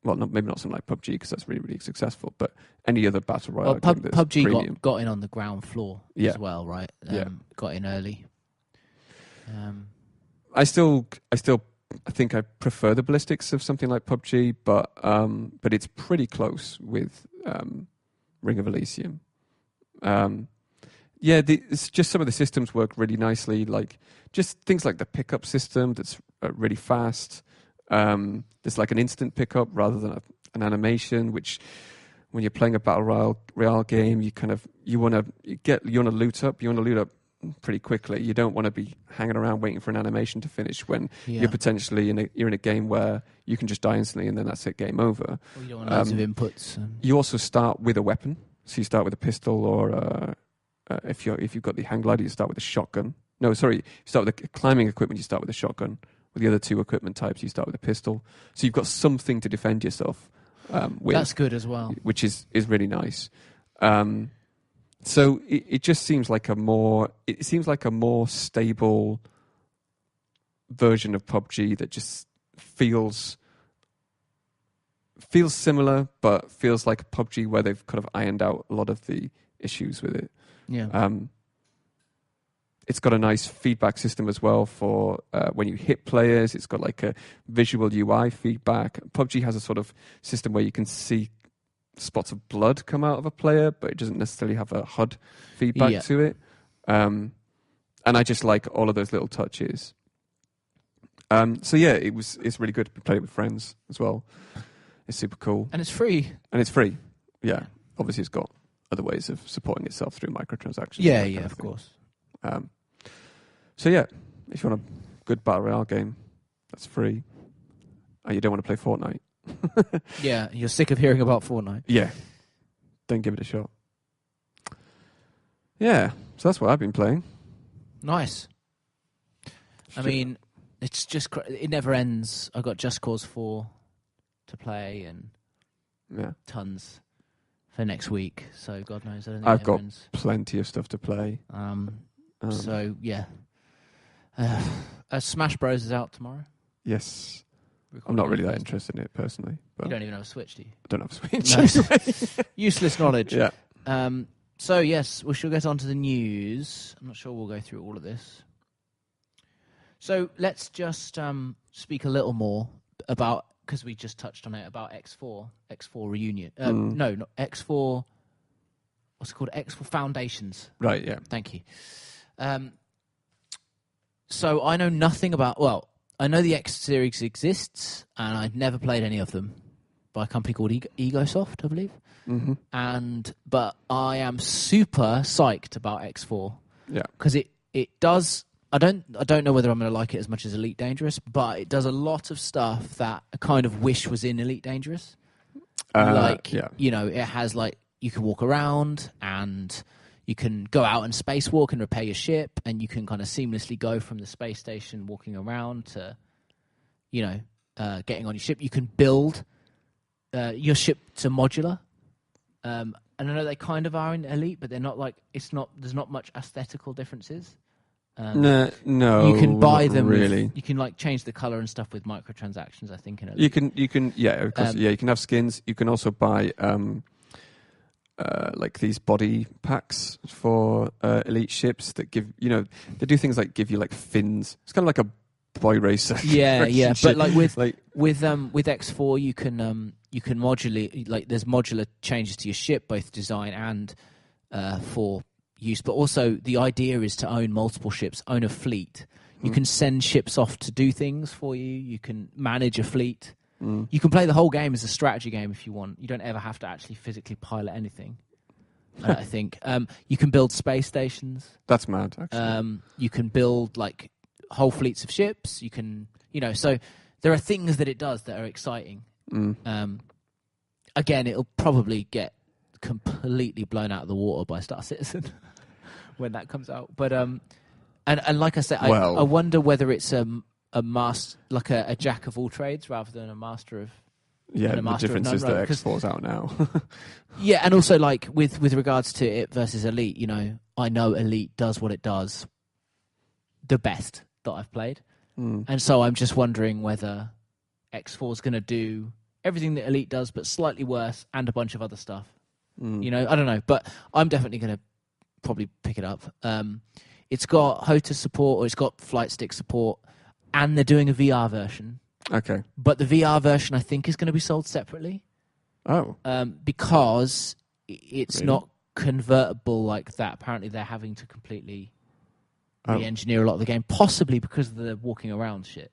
maybe not something like PUBG, because that's really, really successful, but any other battle royale game that's PUBG premium. got in on the ground floor as well, right? Got in early. I think I prefer the ballistics of something like PUBG, but it's pretty close with Ring of Elysium. It's just some of the systems work really nicely, like just things like the pickup system that's really fast. There's like an instant pickup rather than an animation, which when you're playing a battle royale game, you want to loot up pretty quickly. You don't want to be hanging around waiting for an animation to finish when you're potentially you're in a game where you can just die instantly and then that's it, game over. Well, you don't want loads of inputs. You also start with a weapon, So you start with a pistol, or if you've got the hang glider, you start with a shotgun. No, sorry, you start with the climbing equipment. You start with a shotgun. With the other two equipment types, you start with a pistol. So you've got something to defend yourself with. That's good as well. Which is really nice. So it just seems like a more stable version of PUBG that just feels similar, but feels like a PUBG where they've kind of ironed out a lot of the issues with it. Yeah. It's got a nice feedback system as well for when you hit players. It's got like a visual UI feedback. PUBG has a sort of system where you can see spots of blood come out of a player, but it doesn't necessarily have a HUD feedback to it. And I just like all of those little touches. So yeah, it's really good to play it with friends as well. It's super cool. And it's free. Yeah. Obviously it's got other ways of supporting itself through microtransactions. Yeah, of course. So yeah, if you want a good battle royale game that's free, and you don't want to play Fortnite. Yeah, you're sick of hearing about Fortnite. Yeah, don't give it a shot. Yeah, so that's what I've been playing. Nice. I mean, it's just it never ends. I've got Just Cause 4 to play and tons for next week. So God knows. I don't think I've got plenty of stuff to play. So yeah, Smash Bros is out tomorrow. Yes. I'm not really that interested in it personally. But you don't even have a Switch, do you? I don't have a Switch. No. Useless knowledge. Yeah. So yes, we shall get on to the news. I'm not sure we'll go through all of this. So let's just speak a little more about, because we just touched on it, about X4 Reunion. No, not X4. What's it called? X4 Foundations. Right. Yeah. Thank you. So I know nothing about. Well, I know the X series exists, and I'd never played any of them by a company called Egosoft, I believe. Mm-hmm. But I am super psyched about X4. Yeah, because it does. I don't know whether I'm going to like it as much as Elite Dangerous, but it does a lot of stuff that I kind of wish was in Elite Dangerous. It has you can walk around and you can go out and spacewalk and repair your ship, and you can kind of seamlessly go from the space station walking around to, getting on your ship. You can build your ship to modular. And I know they kind of are in Elite, but they're not there's not much aesthetical differences. No, you can buy them. Really, you can change the color and stuff with microtransactions. I think in Elite. You can, of course, you can have skins. You can also buy these body packs for elite ships that give they do things like give you fins. It's kind of like a boy racer. Yeah. But with X4, you can modularly there's modular changes to your ship, both design and for use. But also the idea is to own multiple ships, own a fleet. You can send ships off to do things for you. You can manage a fleet. You can play the whole game as a strategy game if you want. You don't ever have to actually physically pilot anything. I think you can build space stations. That's mad. Actually, you can build whole fleets of ships. You can, so there are things that it does that are exciting. Again, it'll probably get completely blown out of the water by Star Citizen when that comes out. But and like I said, I wonder whether it's a master, a jack of all trades rather than a master of. Yeah, the difference is that X4's out now. Yeah, and also with regards to it versus Elite, I know Elite does what it does the best that I've played. And so I'm just wondering whether X4 is going to do everything that Elite does, but slightly worse, and a bunch of other stuff. I don't know, but I'm definitely going to probably pick it up. It's got HOTAS support, or it's got flight stick support, and they're doing a VR version. Okay. But the VR version, I think, is going to be sold separately. Oh. Because it's not convertible like that. Apparently, they're having to completely re-engineer a lot of the game, possibly because of the walking around shit.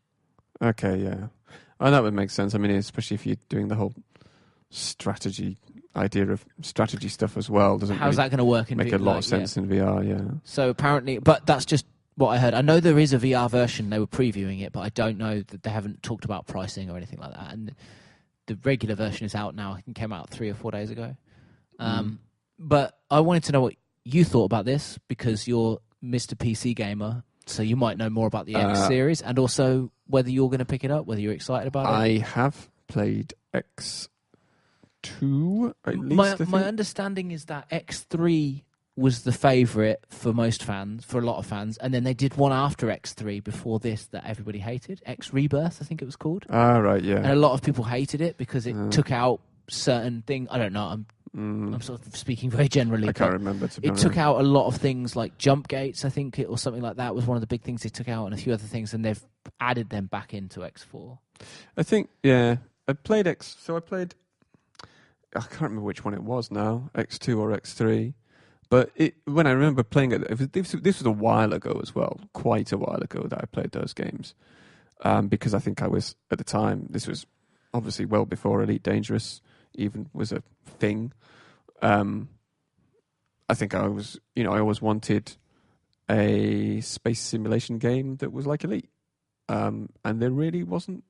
Okay, yeah. Oh, that would make sense. I mean, especially if you're doing the whole strategy idea of strategy stuff as well. How's that going to work in VR? Make a lot of sense in VR, yeah. So apparently, but that's just what I heard. I know there is a VR version. They were previewing it, but I don't know that they haven't talked about pricing or anything like that. And the regular version is out now. I think it came out 3 or 4 days ago. But I wanted to know what you thought about this, because you're Mr. PC Gamer, so you might know more about the X series, and also whether you're going to pick it up, whether you're excited about it. I have played X2, at least. My understanding is that X3 was the favourite for most fans, for a lot of fans, and then they did one after X3 before this that everybody hated. X Rebirth, I think it was called. Ah, right, yeah. And a lot of people hated it because it took out certain things. I don't know. I'm sort of speaking very generally. I can't remember, to be honest. It took out a lot of things like jump gates, I think, or something like that was one of the big things they took out, and a few other things, and they've added them back into X4. I think, yeah. I played I can't remember which one it was now, X2 or X3. But when I remember playing it, this was a while ago as well, quite a while ago that I played those games. Because I think I was, at the time, this was obviously well before Elite Dangerous even was a thing. I think I always wanted a space simulation game that was like Elite. And there really wasn't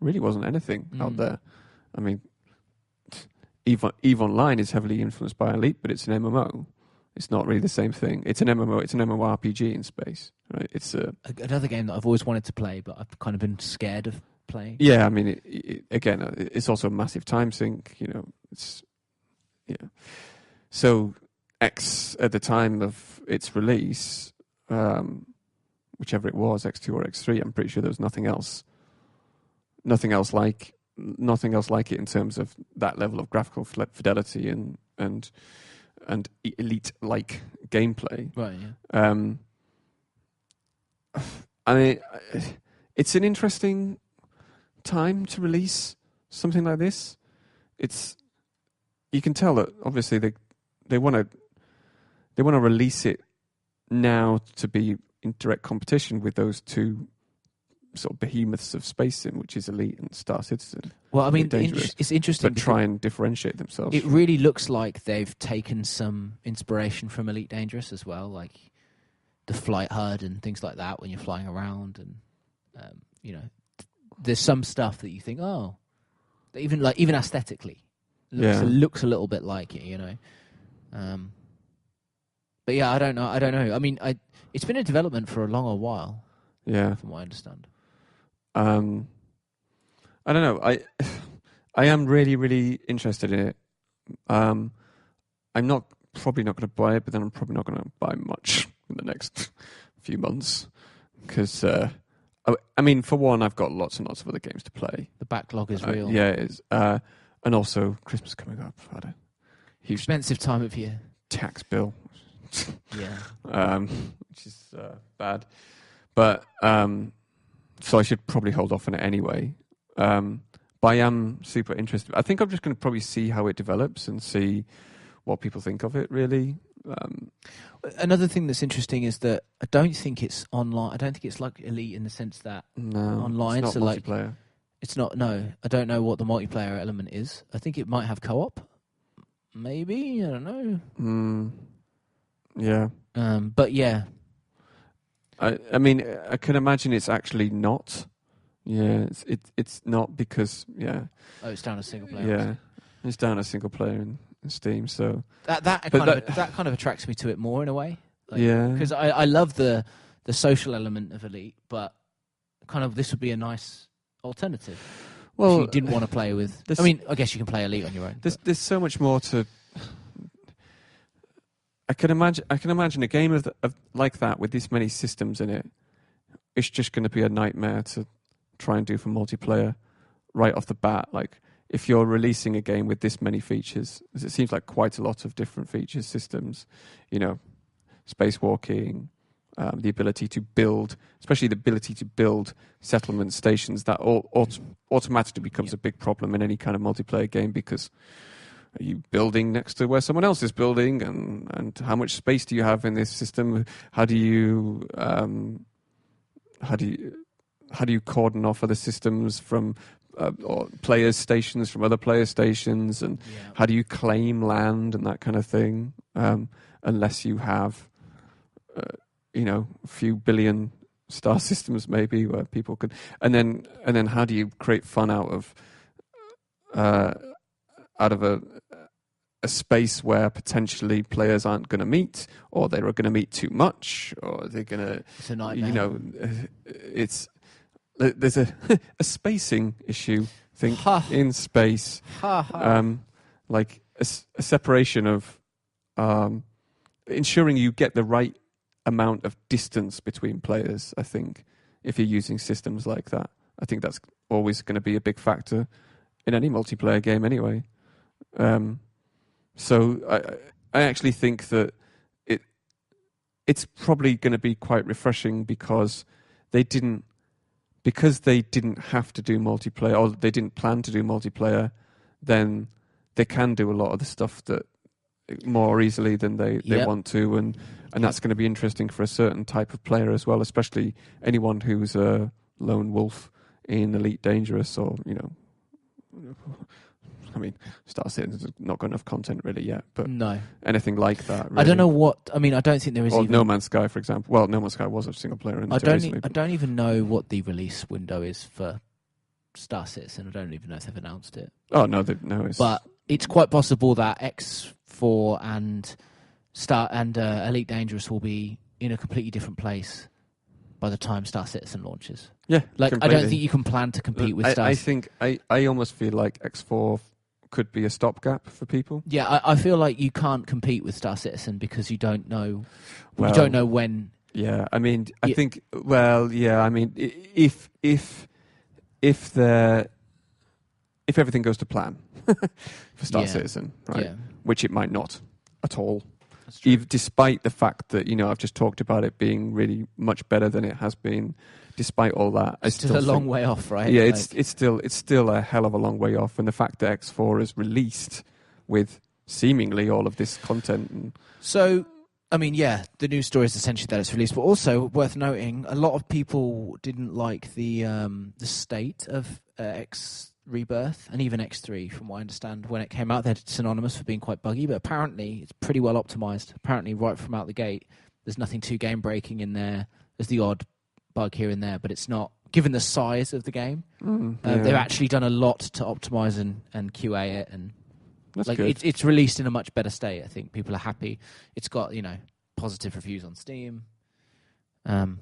anything out there. I mean, EVE Online is heavily influenced by Elite, but it's an MMO. It's not really the same thing. It's an MMO. It's an MMORPG in space, right? It's another game that I've always wanted to play, but I've kind of been scared of playing. Yeah, I mean, it's also a massive time sink. So X at the time of its release, whichever it was, X2 or X3, I'm pretty sure there was nothing else like it in terms of that level of graphical fidelity and Elite-like gameplay. Right. Yeah. I mean, it's an interesting time to release something like this. You can tell that obviously they want to release it now to be in direct competition with those two sort of behemoths of space sim, which is Elite and Star Citizen. Well, I mean, it's interesting. But try and differentiate themselves. It really looks like they've taken some inspiration from Elite Dangerous as well, like the flight HUD and things like that when you're flying around, and there's some stuff that you think, even aesthetically, looks a little bit like it, But yeah, I don't know. I mean, it's been in development for a longer while. Yeah, from what I understand. I don't know. I am really, really interested in it. I'm probably not going to buy it, but then I'm probably not going to buy much in the next few months because, I mean, for one, I've got lots and lots of other games to play. The backlog is real. Yeah, it is. And also, Christmas coming up. I've had a huge expensive time of year. Tax bill. Yeah. Which is bad. But so I should probably hold off on it anyway. But I am super interested. I think I'm just going to probably see how it develops and see what people think of it, really. Another thing that's interesting is that I don't think it's online. I don't think it's like Elite in the sense that online. It's not multiplayer. It's not. No, I don't know what the multiplayer element is. I think it might have co-op. Maybe, I don't know. Yeah. But yeah. I mean, I can imagine it's actually not. Yeah, it's not because Oh, it's down a single player. Yeah, it's down a single player in Steam. So that kind of attracts me to it more in a way. Because I love the social element of Elite, but kind of this would be a nice alternative. Well, if you didn't want to play with. I mean, I guess you can play Elite on your own. There's so much more to. I can imagine a game of like that with this many systems in it. It's just going to be a nightmare to try and do for multiplayer right off the bat. Like if you're releasing a game with this many features, as it seems like quite a lot of different features, systems, spacewalking, the ability to build, especially the ability to build settlement stations, that automatically becomes a big problem in any kind of multiplayer game because. Are you building next to where someone else is building, and how much space do you have in this system? How do you cordon off other systems from or players' stations from other players' stations, and how do you claim land and that kind of thing? Unless you have, a few billion star systems maybe where people can, and then how do you create fun out of a space where potentially players aren't going to meet, or they're going to meet too much, or they're going to, It's a nightmare. you know, there's a spacing issue, I think, in space, like a separation of ensuring you get the right amount of distance between players. I think if you're using systems like that, I think that's always going to be a big factor in any multiplayer game anyway. So I actually think that it's probably going to be quite refreshing because they didn't have to do multiplayer, or they didn't plan to do multiplayer. Then they can do a lot of the stuff that more easily than they want to, and that's going to be interesting for a certain type of player as well, especially anyone who's a lone wolf in Elite Dangerous, or I mean, Star Citizen's not got enough content really yet, but no, anything like that. Really. I don't know what. I mean, I don't think there is. Or even... No Man's Sky, for example. Well, No Man's Sky was a single player. I don't even know what the release window is for Star Citizen. I don't even know if they've announced it. Oh no, but it's quite possible that X4 and Elite Dangerous will be in a completely different place by the time Star Citizen launches. Yeah, like completely. I don't think you can plan to compete with Star. I think I almost feel like X4 could be a stopgap for people. Yeah, I feel like you can't compete with Star Citizen because you don't know. You don't know when. Yeah, I mean, I think. Well, yeah, I mean, if everything goes to plan for Star Citizen, right? Yeah. Which it might not at all. Despite the fact that I've just talked about it being really much better than it has been. Despite all that, it's still a long way off, right? Yeah, it's still a hell of a long way off, and the fact that X4 is released with seemingly all of this content. So, I mean, yeah, the news story is essentially that it's released, but also worth noting, a lot of people didn't like the state of X Rebirth and even X3, from what I understand. When it came out, they're synonymous for being quite buggy, but apparently it's pretty well optimized. Apparently, right from out the gate, there's nothing too game breaking in there. There's the odd bug here and there, but it's not, given the size of the game, they've actually done a lot to optimize and QA it, and that's good. It's released in a much better state. I think people are happy. It's got positive reviews on Steam. So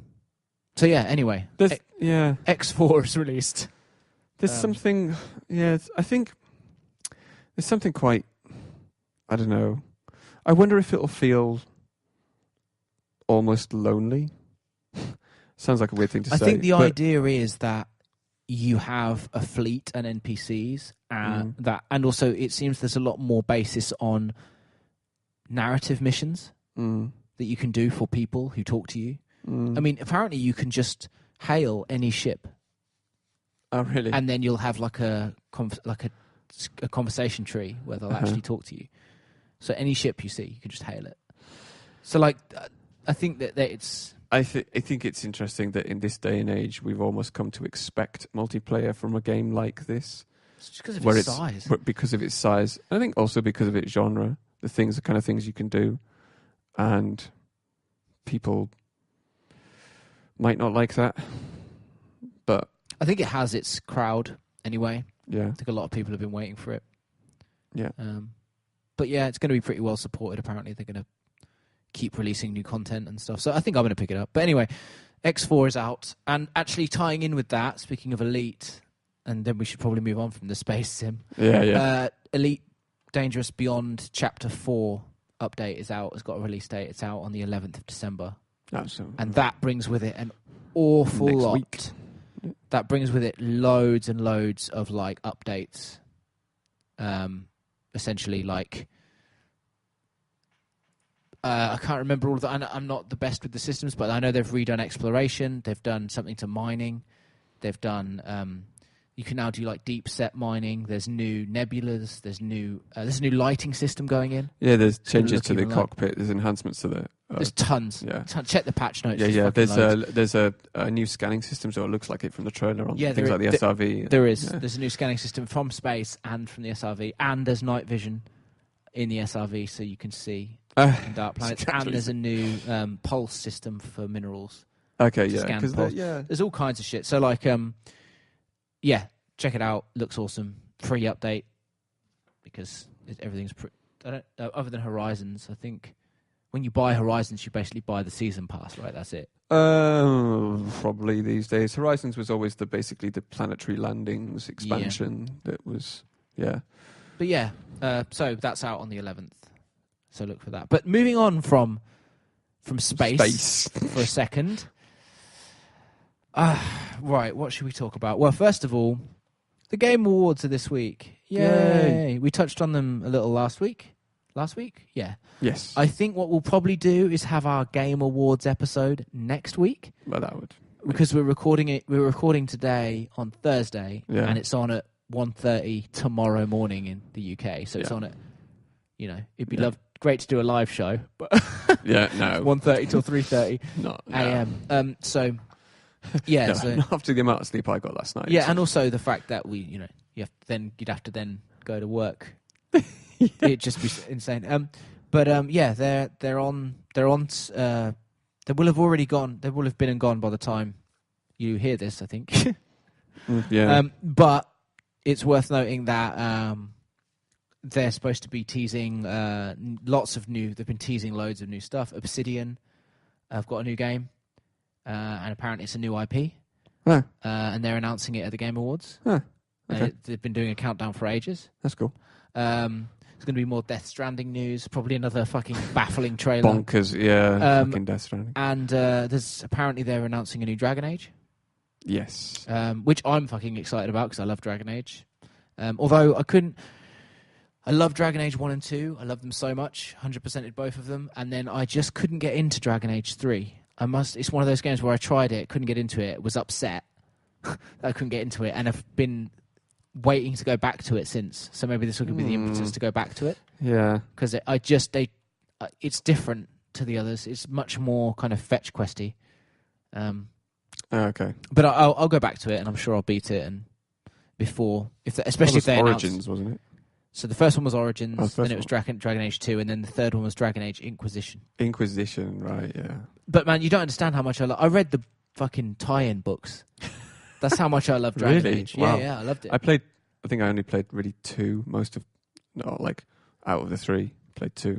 yeah, anyway, X4 is released. There's something, I think there's something quite, I don't know, I wonder if it'll feel almost lonely. Sounds like a weird thing to say. I think the idea is that you have a fleet and NPCs, and also it seems there's a lot more basis on narrative missions that you can do for people who talk to you. I mean, apparently you can just hail any ship. Oh, really? And then you'll have like a conversation tree where they'll actually talk to you. So any ship you see, you can just hail it. So I think that it's. I think it's interesting that in this day and age, we've almost come to expect multiplayer from a game like this. It's just because of its size. Because of its size. I think also because of its genre. The kind of things you can do. And people might not like that. But I think it has its crowd anyway. Yeah. I think a lot of people have been waiting for it. Yeah. But yeah, it's going to be pretty well supported. Apparently, they're going to keep releasing new content and stuff. So I think I'm going to pick it up. But anyway, X4 is out. And actually tying in with that, speaking of Elite, and then we should probably move on from the space sim. Yeah. Elite Dangerous Beyond Chapter 4 update is out. It's got a release date. It's out on the 11th of December. And that brings with it an awful lot. Week. That brings with it loads and loads of updates. Essentially I can't remember all of that. I'm not the best with the systems, but I know they've redone exploration. They've done something to mining. They've done. You can now do deep set mining. There's new nebulas. There's a new lighting system going in. Yeah, there's changes to the cockpit. There's enhancements to the. There's tons. Yeah. Check the patch notes. Yeah. There's a new scanning system, so it looks like it from the trailer on things like the SRV. There is. Yeah. There's a new scanning system from space and from the SRV, and there's night vision in the SRV, so you can see in dark planets. And there's a new pulse system for minerals. Okay, yeah. There's all kinds of shit. So check it out. Looks awesome. Free update because everything's other than Horizons, I think when you buy Horizons, you basically buy the season pass, right? That's it. Probably these days. Horizons was always basically the planetary landings expansion that was, yeah. But yeah, so that's out on the 11th. So look for that. But moving on from space for a second. Right, what should we talk about? Well, first of all, the Game Awards are this week. Yay! We touched on them a little last week. Last week? Yeah. Yes. I think what we'll probably do is have our Game Awards episode next week. Well, that would. Because we're recording today on Thursday, and it's on at 1:30 tomorrow morning in the UK. So it's on at, it'd be great to do a live show, but yeah, no. 1:30 till 3:30 a.m. So yeah, so after the amount of sleep I got last night. Yeah, and also the fact that you'd have to then go to work. It'd just be insane. They're on. They will have already gone. They will have been and gone by the time you hear this, I think. But it's worth noting that they're supposed to be teasing lots of new. They've been teasing loads of new stuff. Obsidian have got a new game, and apparently it's a new IP. And they're announcing it at the Game Awards. Okay. They've been doing a countdown for ages. That's cool. There's going to be more Death Stranding news. Probably another fucking baffling trailer. Bonkers, yeah. Fucking Death Stranding. And they're announcing a new Dragon Age. Yes. Which I'm fucking excited about because I love Dragon Age. Although I love Dragon Age 1 and 2. I love them so much. 100%ed both of them. And then I just couldn't get into Dragon Age 3. It's one of those games where I tried it, couldn't get into it, was upset that I couldn't get into it, and I've been waiting to go back to it since. So maybe this will be the impetus to go back to it. Yeah. Because it's different to the others. It's much more kind of fetch questy. Okay. But I'll go back to it, and I'm sure I'll beat it. And especially if they Origins, wasn't it? So the first one was Origins, then it was Dragon Age 2, and then the third one was Dragon Age Inquisition. Inquisition, right? Yeah. But man, you don't understand how much I read the fucking tie-in books. That's how much I love Dragon Age. Wow. Yeah, I loved it. I think I only played really 2. Out of the 3, played 2.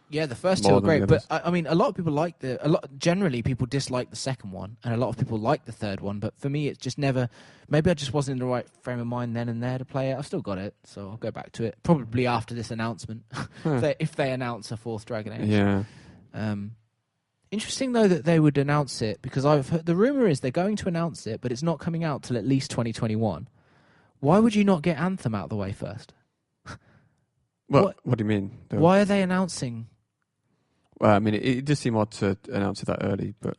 Yeah, the first 2 are great, but I mean, a lot of people generally people dislike the second one, and a lot of people like the third one, but for me, it's just never, maybe I just wasn't in the right frame of mind then and there to play it. I've still got it, so I'll go back to it, probably after this announcement, if they announce a 4th Dragon Age. Yeah. Interesting, though, that they would announce it, because I've heard, the rumour is they're going to announce it, but it's not coming out till at least 2021. Why would you not get Anthem out of the way first? What do you mean? Why are they announcing... Well, I mean, it does seem odd to announce it that early, but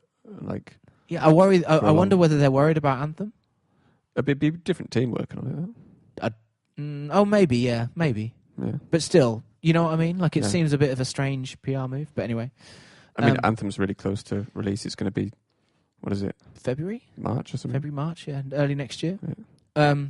yeah, I wonder whether they're worried about Anthem. It'd be a different team working on it. Maybe, yeah, maybe. Yeah. But still, you know what I mean? Like, it seems a bit of a strange PR move. But anyway, I mean, Anthem's really close to release. It's going to be, what is it? February, March or something. February, March, yeah, early next year. Yeah.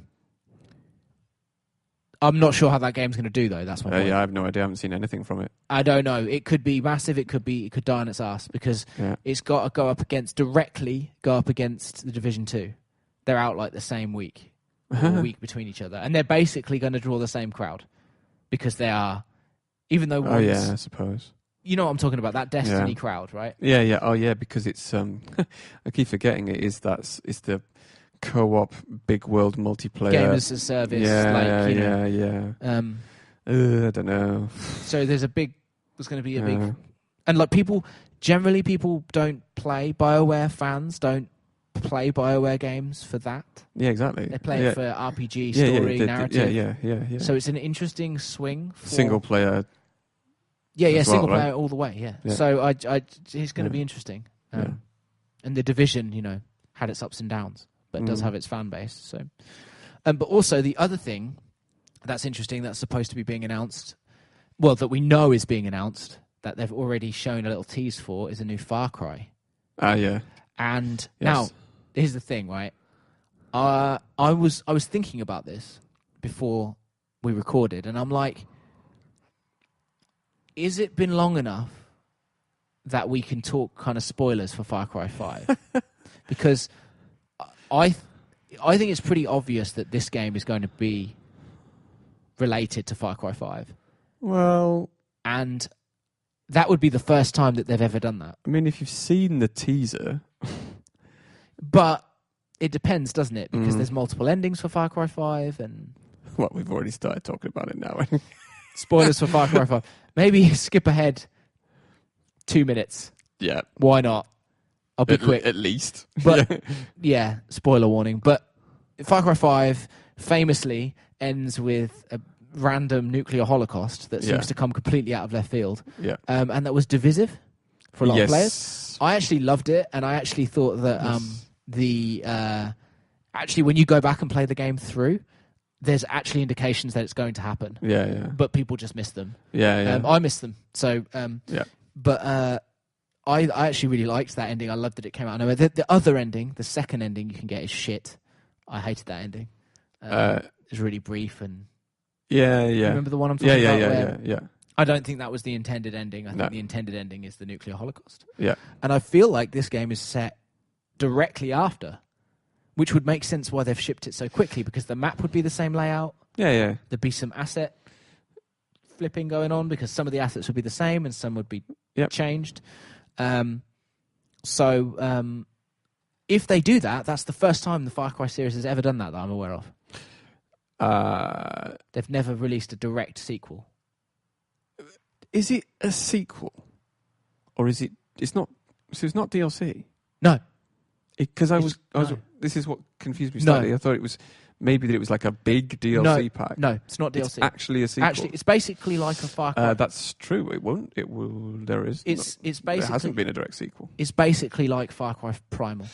I'm not sure how that game's going to do, though. That's my point. Yeah, I have no idea. I haven't seen anything from it. I don't know. It could be massive. It could die on its ass because it's got to go up against the Division 2. They're out like the same week, a week between each other, and they're basically going to draw the same crowd because they are, even though one's, I suppose. You know what I'm talking about? That Destiny crowd, right? Yeah. Oh, yeah, because it's I keep forgetting it's the co-op big world multiplayer game as a service. Yeah. I don't know. So there's going to be a big, and like people don't play BioWare. Fans don't play BioWare games for that. Yeah, exactly. They play it for RPG story narrative. Yeah. So it's an interesting swing. For single player. Yeah, single player all the way. Yeah. So it's going to be interesting. And the Division, had its ups and downs, but does have its fan base. So, but also the other thing that's interesting that's supposed to be being announced, well, that we know is being announced, that they've already shown a little tease for, is a new Far Cry. Yeah. And now, here's the thing, right? I was thinking about this before we recorded, and I'm like, is it been long enough that we can talk kind of spoilers for Far Cry 5? Because I think it's pretty obvious that this game is going to be related to Far Cry 5. Well, and that would be the first time that they've ever done that. I mean, if you've seen the teaser, but it depends, doesn't it? Because there's multiple endings for Far Cry 5, and well, we've already started talking about it now. spoilers for Far Cry 5. Maybe skip ahead 2 minutes. Yeah, Why not? I'll be quick. At least. But yeah, spoiler warning. But Far Cry 5 famously ends with a random nuclear holocaust that seems to come completely out of left field. Yeah. And that was divisive for a lot of players. I actually loved it, and I actually thought that actually when you go back and play the game through, there's actually indications that it's going to happen. Yeah, yeah. But people just miss them. Yeah, yeah. I missed them. So, yeah. But I actually really liked that ending. I loved that it came out. No, the other ending, the second ending you can get is shit. I hated that ending. It was really brief and... Yeah, yeah. Remember the one I'm talking about? Yeah. I don't think that was the intended ending. I think the intended ending is the nuclear holocaust. Yeah. And I feel like this game is set directly after, which would make sense why they've shipped it so quickly, because the map would be the same layout. Yeah, yeah. There'd be some asset flipping going on, because some of the assets would be the same and some would be changed. So if they do that, that's the first time the Far Cry series has ever done that I'm aware of. They've never released a direct sequel. Is it a sequel, or is it? It's not. So it's not DLC. No, because This is what confused me slightly. No. I thought it was maybe that it was like a big DLC pack. No, it's not DLC. It's actually a sequel. Actually, it's basically like a Far Cry. That's true. It won't. It will. There is. It's basically. There hasn't been a direct sequel. It's basically like Far Cry Primal.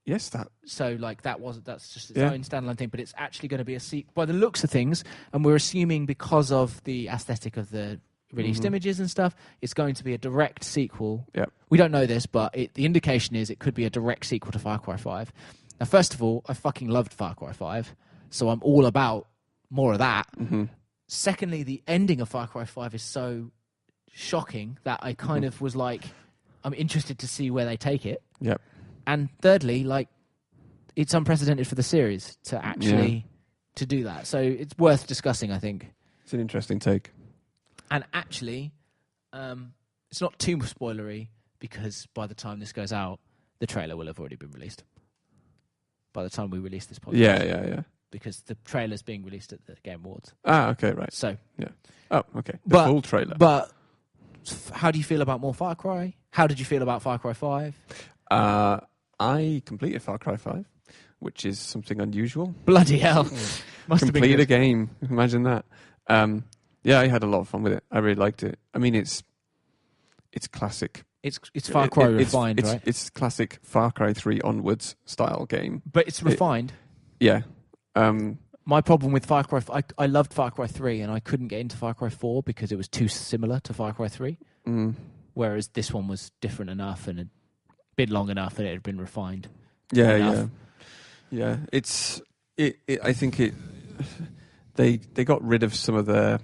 Yes, that. So, like, that's just its own standalone thing, but it's actually going to be a sequel by the looks of things, and we're assuming because of the aesthetic of the released images and stuff, it's going to be a direct sequel. Yeah. We don't know this, but the indication is it could be a direct sequel to Far Cry 5. Now, first of all, I fucking loved Far Cry 5, so I'm all about more of that. Mm-hmm. Secondly, the ending of Far Cry 5 is so shocking that I kind of was like, I'm interested to see where they take it. Yep. And thirdly, like, it's unprecedented for the series to actually to do that. So it's worth discussing, I think. It's an interesting take. And actually, it's not too spoilery, because by the time this goes out, the trailer will have already been released. By the time we release this podcast. Yeah. Because the trailer's being released at the Game Awards. Ah, okay, right. So. Yeah. Oh, okay. The full trailer. But how do you feel about more Far Cry? How did you feel about Far Cry 5? I completed Far Cry 5, which is something unusual. Bloody hell. Must have been Complete good. a game. Imagine that. Yeah, I had a lot of fun with it. I really liked it. I mean, it's classic. It's Far Cry refined, it's, right? It's classic Far Cry 3 onwards style game. But it's refined. Yeah. My problem with Far Cry... I loved Far Cry 3, and I couldn't get into Far Cry 4 because it was too similar to Far Cry 3. Whereas this one was different enough and had been long enough and it had been refined. Yeah. I think they got rid of some of their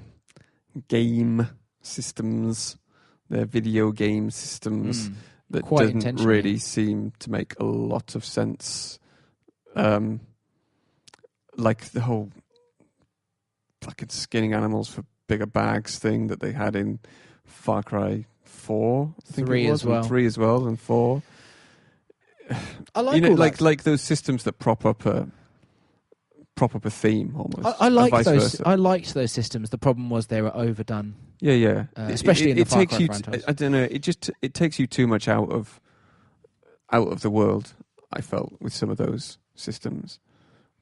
game systems, their video game systems that didn't really seem to make a lot of sense. Like the whole fucking skinning animals for bigger bags thing that they had in Far Cry 4, I think 3 it was, as well. and 3 as well, and 4. I like all that. like those systems that prop up a theme almost. I like those. Versa. I liked those systems. The problem was they were overdone. Yeah. Especially in the Far Cry franchise. I don't know. It takes you too much out of the world. I felt with some of those systems,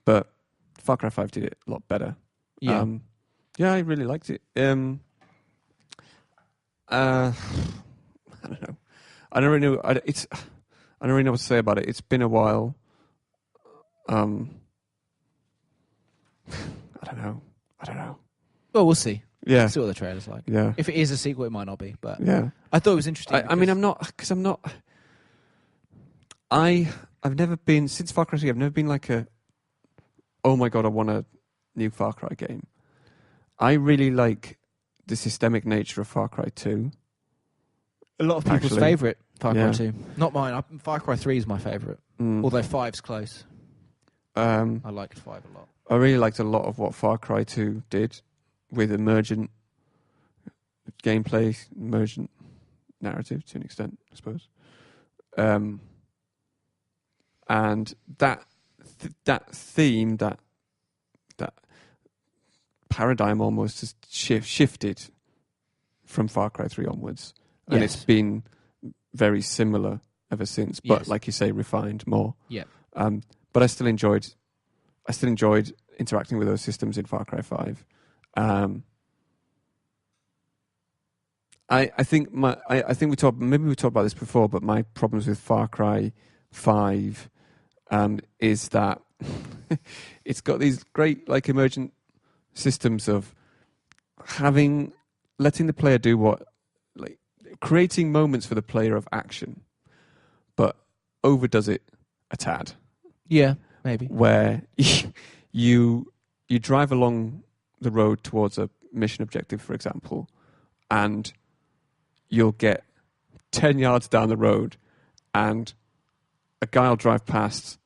but Far Cry 5 did it a lot better. Yeah. I really liked it. I don't know. I don't really know. I don't really know what to say about it. It's been a while. I don't know. Well, we'll see. Yeah. See what the trailer's like. Yeah. If it is a sequel, it might not be. But yeah. I thought it was interesting. I mean, I'm not. I've never been, since Far Cry 3, I've never been like oh my God, I want a new Far Cry game. I really like the systemic nature of Far Cry 2. A lot of people's favourite Far Cry 2. Not mine. Far Cry 3 is my favourite. Although 5's close. I liked 5 a lot. I really liked a lot of what Far Cry 2 did with emergent gameplay, emergent narrative to an extent, I suppose. And that theme, that paradigm almost has shifted from Far Cry 3 onwards. And it's been very similar ever since, but like you say, refined more. Yeah. But I still enjoyed interacting with those systems in Far Cry 5. I think we talked about this before, but my problems with Far Cry 5 is that it's got these great like emergent systems of letting the player do what, like creating moments for the player of action, but overdoes it a tad. Yeah, maybe. Where you drive along the road towards a mission objective, for example, and you'll get 10 yards down the road and a guy will drive past,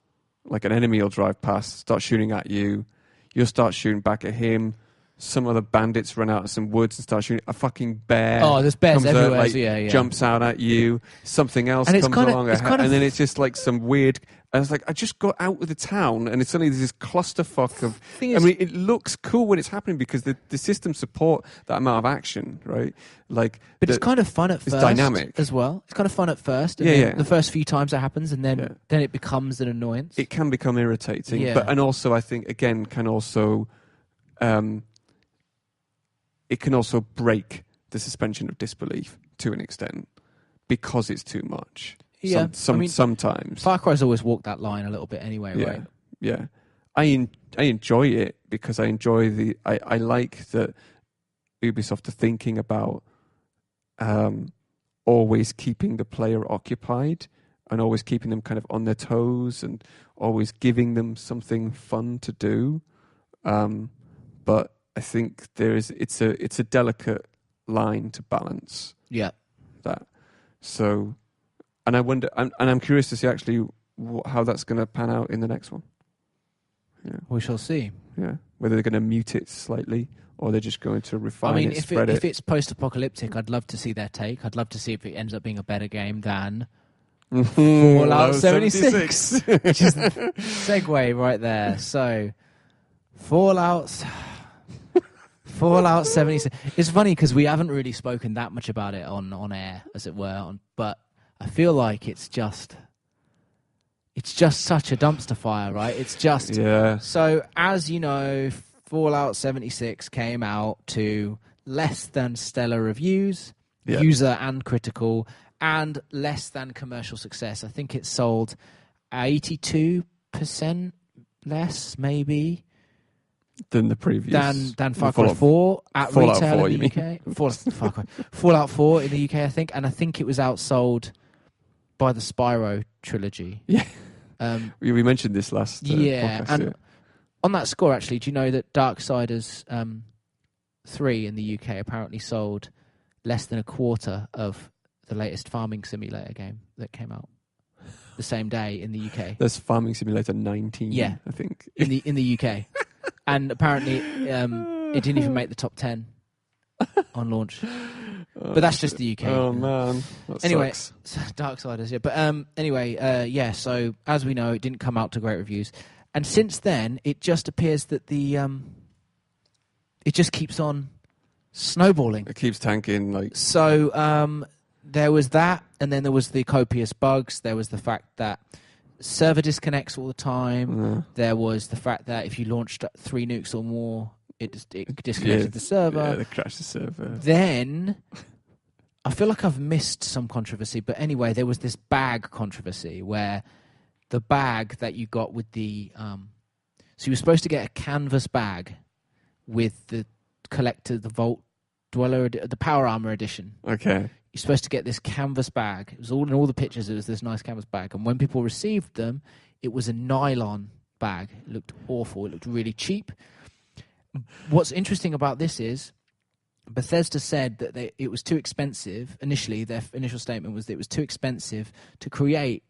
like an enemy will drive past, start shooting at you. You'll start shooting back at him. Some other bandits run out of some woods and start shooting. A fucking bear. Oh, there's bears everywhere. Out, like, jumps out at you. Something else and comes along, and then it's just like some weird. I was like, I just got out of the town, and it's suddenly there's this clusterfuck of. It looks cool when it's happening because the systems support that amount of action, right? Like, but it's kind of fun at first. It's dynamic as well. It's kind of fun at first. And then the first few times that happens, and then it becomes an annoyance. It can become irritating, and also I think again can also. It can also break the suspension of disbelief to an extent because it's too much. Yeah, sometimes Far Cry's always walked that line a little bit anyway, right? Yeah, I enjoy it because I enjoy I like that Ubisoft are thinking about always keeping the player occupied and always keeping them kind of on their toes and always giving them something fun to do. But I think it's a delicate line to balance. Yeah. That. So, and I wonder, and I'm curious to see actually how that's going to pan out in the next one. Yeah. We shall see. Yeah. Whether they're going to mute it slightly or they're just going to refine it, spread it. If it's post-apocalyptic, I'd love to see their take. I'd love to see if it ends up being a better game than Fallout 76. Which is segue right there. So, Fallout 76. It's funny because we haven't really spoken that much about it on air, as it were. But I feel like it's just such a dumpster fire, right? It's just So as you know, Fallout 76 came out to less than stellar reviews, user and critical, and less than commercial success. I think it sold 82% less, maybe. Than the previous than Far Cry 4 at Fallout retail 4, in the UK. Fallout 4 in the UK, I think, and I think it was outsold by the Spyro trilogy. Yeah, we mentioned this last. Podcast, and on that score, actually, do you know that Darksiders 3 in the UK apparently sold less than a quarter of the latest farming simulator game that came out the same day in the UK? There's Farming Simulator 19. Yeah, I think in the UK. And apparently, it didn't even make the top 10 on launch. But that's just the UK. Oh man! Anyway, sucks. Darksiders, yeah. But anyway, so as we know, it didn't come out to great reviews, and since then, it just appears that it just keeps on snowballing. It keeps tanking, like so. There was that, and then there was the copious bugs. There was the fact that server disconnects all the time. There was the fact that if you launched 3 nukes or more, it disconnected the server. Yeah, it crashed the server. Then, I feel like I've missed some controversy, but anyway, there was this bag controversy where the bag that you got with the... so you were supposed to get a canvas bag with the collector, the Vault Dweller, the Power Armor edition. Okay. You're supposed to get this canvas bag. It was all in all the pictures. It was this nice canvas bag. And when people received them, it was a nylon bag. It looked awful. It looked really cheap. What's interesting about this is Bethesda said that it was too expensive. Initially, their initial statement was that it was too expensive to create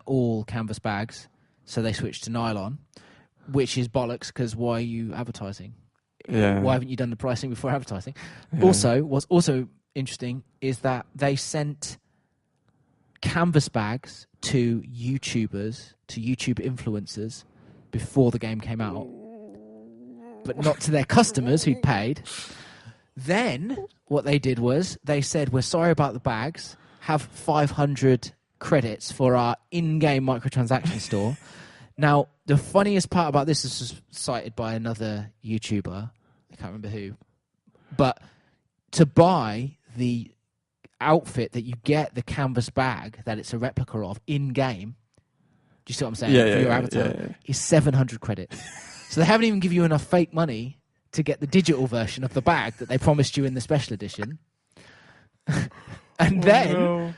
all canvas bags. So they switched to nylon, which is bollocks because why are you advertising? Why haven't you done the pricing before advertising? Yeah. Also, what's also interesting is that they sent canvas bags to YouTubers, to YouTube influencers before the game came out, but not to their customers who paid. Then what they did was they said, we're sorry about the bags, have 500 credits for our in-game microtransaction store. Now, the funniest part about this was cited by another YouTuber, I can't remember who, but to buy the outfit that you get, the canvas bag that it's a replica of in-game, do you see what I'm saying? For your avatar, is 700 credits. So they haven't even given you enough fake money to get the digital version of the bag that they promised you in the special edition. And then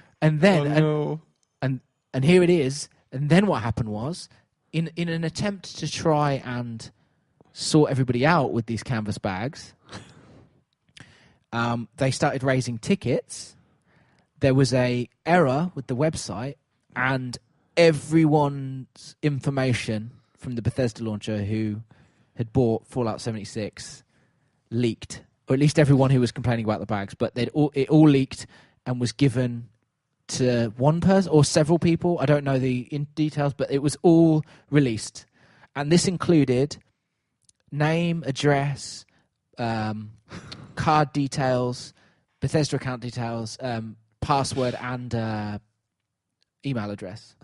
here it is. And then what happened was, in an attempt to try and sort everybody out with these canvas bags, they started raising tickets. There was a error with the website, and everyone's information from the Bethesda launcher who had bought Fallout 76 leaked, or at least everyone who was complaining about the bags. But it all leaked and was given to one person or several people. I don't know the details, but it was all released. And this included name, address, card details, Bethesda account details, password, and email address.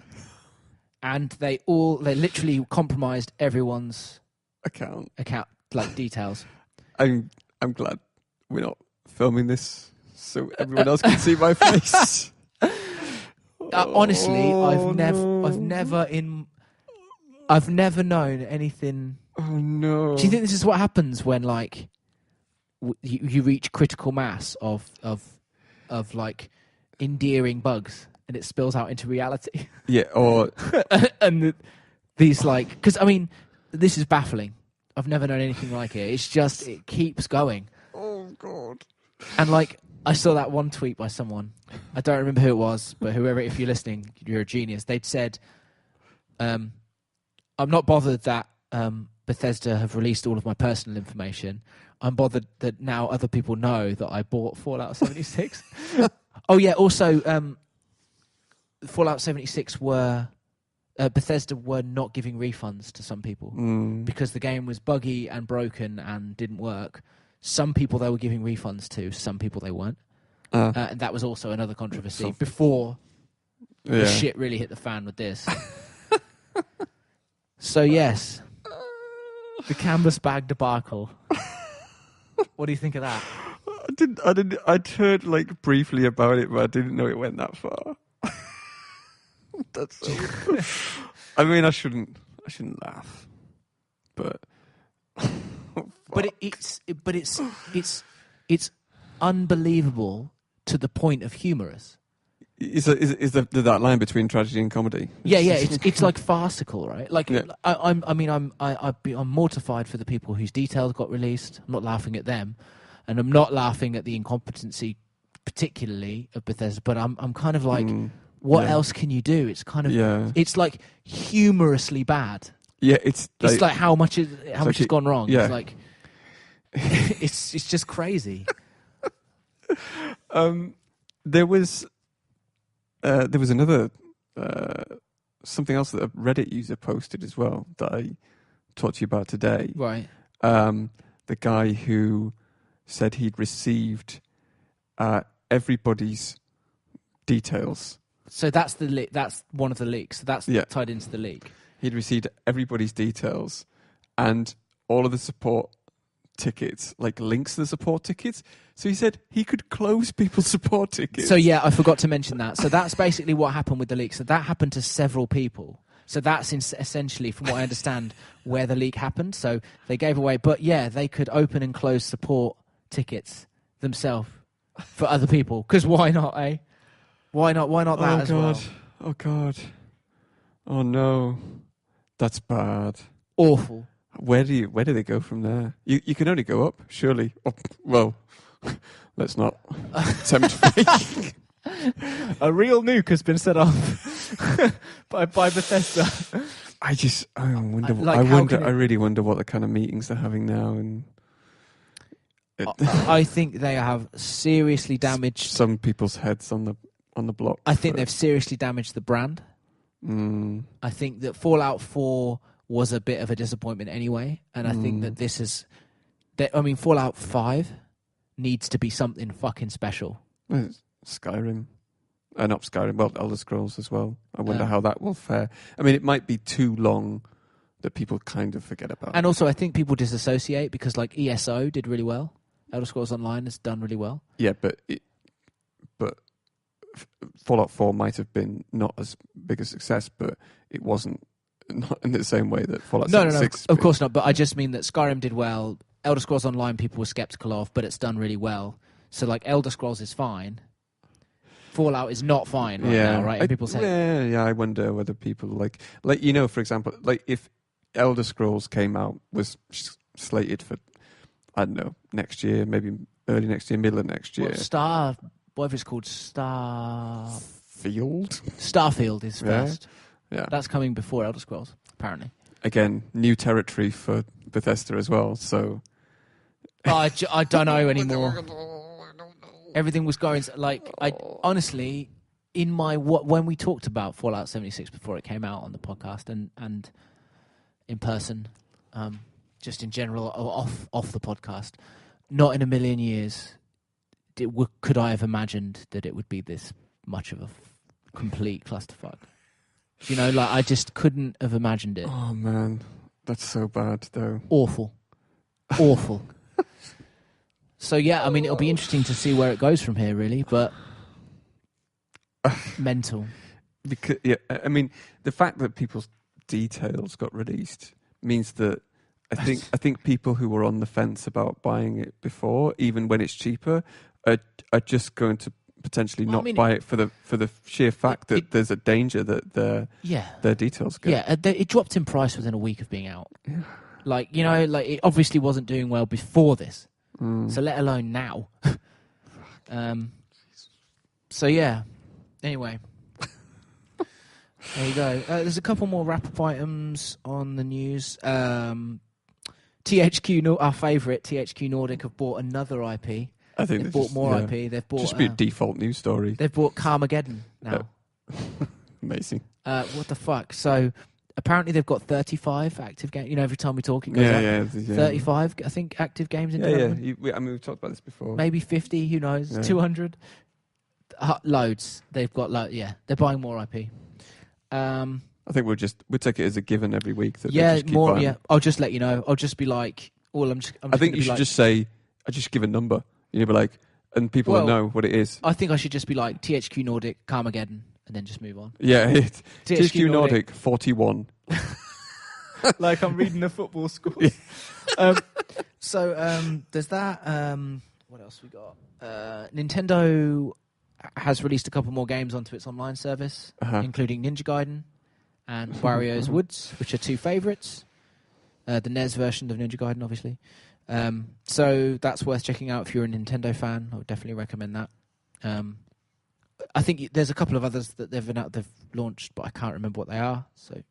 And they literally compromised everyone's account like details. I'm glad we're not filming this so everyone else can see my face. Honestly, I've never known anything. Oh no! Do you think this is what happens when like you reach critical mass of like endearing bugs and it spills out into reality? Yeah, or and these like, because I mean, this is baffling. I've never known anything like it. It's just, it keeps going. Oh god! And like, I saw that one tweet by someone. I don't remember who it was, but whoever, if you're listening, you're a genius. They'd said, I'm not bothered that Bethesda have released all of my personal information. I'm bothered that now other people know that I bought Fallout 76. Oh yeah, also Fallout 76 Bethesda were not giving refunds to some people because the game was buggy and broken and didn't work. Some people they were giving refunds to, some people they weren't. And that was also another controversy before the shit really hit the fan with this. So yes, the canvas bag debacle. What do you think of that? I'd heard like briefly about it, but I didn't know it went that far. That's so I mean, I shouldn't laugh, but it's unbelievable to the point of humorous. Is that line between tragedy and comedy? Yeah, it's like farcical, right? Like, yeah. I'm mortified for the people whose details got released. I'm not laughing at them, and I'm not laughing at the incompetency, particularly of Bethesda. But I'm kind of like, what else can you do? It's kind of it's like humorously bad. Yeah, it's like how much has gone wrong. Yeah. It's like it's just crazy. There was another something else that a Reddit user posted as well that I talked to you about today. Right. The guy who said he'd received everybody's details. So that's that's one of the leaks. So that's tied into the leak. He'd received everybody's details and all of the support tickets, like links to the support tickets. So he said he could close people's support tickets. So yeah, I forgot to mention that. So that's basically what happened with the leak. So that happened to several people. So that's essentially, from what I understand, where the leak happened. So they gave away, but yeah, they could open and close support tickets themselves for other people. Because why not, eh? Why not that as well? Oh God. Oh no. That's bad. Awful. Where do they go from there? You can only go up, surely. Oh, well, let's not tempt fate. A real nuke has been set off by Bethesda. I really wonder what the kind of meetings they're having now, and I think they have seriously damaged some people's heads on the block. I think they've seriously damaged the brand. I think that Fallout 4 was a bit of a disappointment anyway, and I think that this is... Fallout 5 needs to be something fucking special. Skyrim. Not Skyrim, well, Elder Scrolls as well. I wonder how that will fare. I mean, it might be too long that people kind of forget about. And also, I think people disassociate because, like, ESO did really well. Elder Scrolls Online has done really well. Yeah, but Fallout 4 might have been not as big a success, but it wasn't not in the same way that Fallout 76 No, of course not. But I just mean that Skyrim did well. Elder Scrolls Online people were skeptical of, but it's done really well. So, like, Elder Scrolls is fine. Fallout is not fine now, right? And people say, yeah. I wonder whether people like for example, like if Elder Scrolls came out was slated for, I don't know, next year, maybe early next year, middle of next year. Whatever it's called, Starfield is first. Yeah, that's coming before Elder Scrolls, apparently. Again, new territory for Bethesda as well. So I don't know anymore. Everything was going I honestly, in my when we talked about Fallout 76 before it came out on the podcast and in person, just in general off the podcast, not in a million years could I have imagined that it would be this much of a complete clusterfuck. You know, like I just couldn't have imagined it. Oh man, that's so bad though. Awful. So, yeah, I mean, it'll be interesting to see where it goes from here, really, but mental. Because, I mean, the fact that people's details got released means that I think people who were on the fence about buying it before, even when it's cheaper, are just going to potentially buy it for the sheer fact that there's a danger that their details go. Yeah, it dropped in price within a week of being out. Yeah. Like, you know, like it obviously wasn't doing well before this. So let alone now. So yeah. Anyway, there you go. There's a couple more wrap-up items on the news. THQ, our favourite, THQ Nordic have bought another IP. I think they've bought more IP. They've bought just be a default news story. They've bought Carmageddon now. Amazing. What the fuck? So. Apparently they've got 35 active games. You know, every time we talk, it goes up. Yeah. 35, I think, active games in development. Yeah. We've talked about this before. Maybe 50, who knows? 200. Loads. They've got, they're buying more IP. I think we'll take it as a given every week. That just keep buying. Yeah. I'll just let you know. I'll just be like, I think you should just say, I just give a number. You'll be like, and people will know what it is. I think I should just be like, THQ Nordic, Carmageddon. And then just move on. Yeah, THQ Nordic 41. Like I'm reading the football scores. Yeah. There's that. What else we got? Nintendo has released a couple more games onto its online service, including Ninja Gaiden and Wario's Woods, which are two favourites. The NES version of Ninja Gaiden, obviously. So that's worth checking out if you're a Nintendo fan. I would definitely recommend that. I think there's a couple of others that they've launched, but I can't remember what they are. So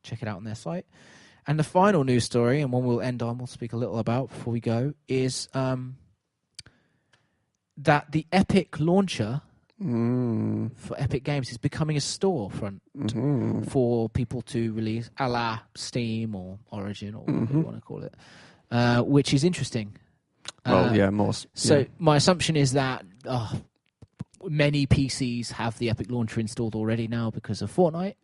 check it out on their site. And the final news story, and one we'll end on, we'll speak a little about before we go, is that the Epic launcher for Epic Games is becoming a storefront for people to release, a la Steam or Origin or whatever you want to call it, which is interesting. More. So my assumption is that many PCs have the Epic launcher installed already now because of Fortnite.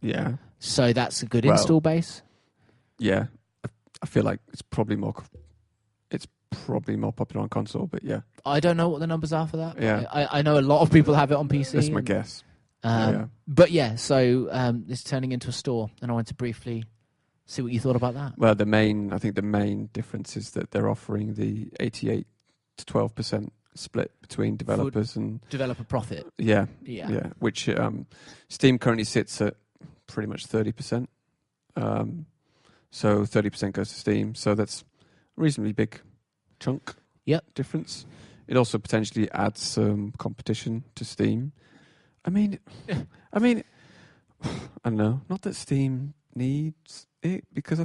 Yeah. So that's a good install base. Yeah. I feel like it's probably more popular on console, but yeah. I don't know what the numbers are for that. Yeah. I know a lot of people have it on PC. That's my guess. But yeah, so it's turning into a store, and I want to briefly see what you thought about that. Well, I think the main difference is that they're offering the 88 to 12% split between developers and developer profit. Yeah. Which Steam currently sits at pretty much 30%. So 30% goes to Steam. So that's a reasonably big chunk. Difference. It also potentially adds some competition to Steam. I mean, I don't know. Not that Steam needs it, because I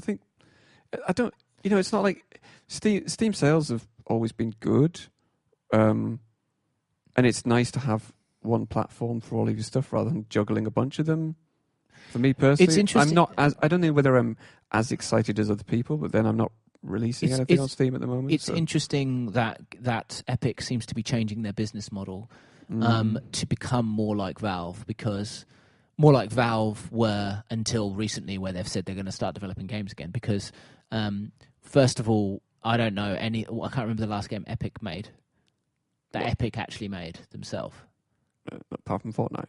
don't. You know, it's not like Steam sales always been good, and it's nice to have one platform for all of your stuff rather than juggling a bunch of them. For me personally, It's interesting. I don't know whether I'm as excited as other people, but then I'm not releasing anything on Steam at the moment. It's interesting that Epic seems to be changing their business model to become more like Valve, because more like Valve were until recently, where they've said they're going to start developing games again. Because first of all, I don't know I can't remember the last game Epic made. Epic actually made themselves. Apart from Fortnite.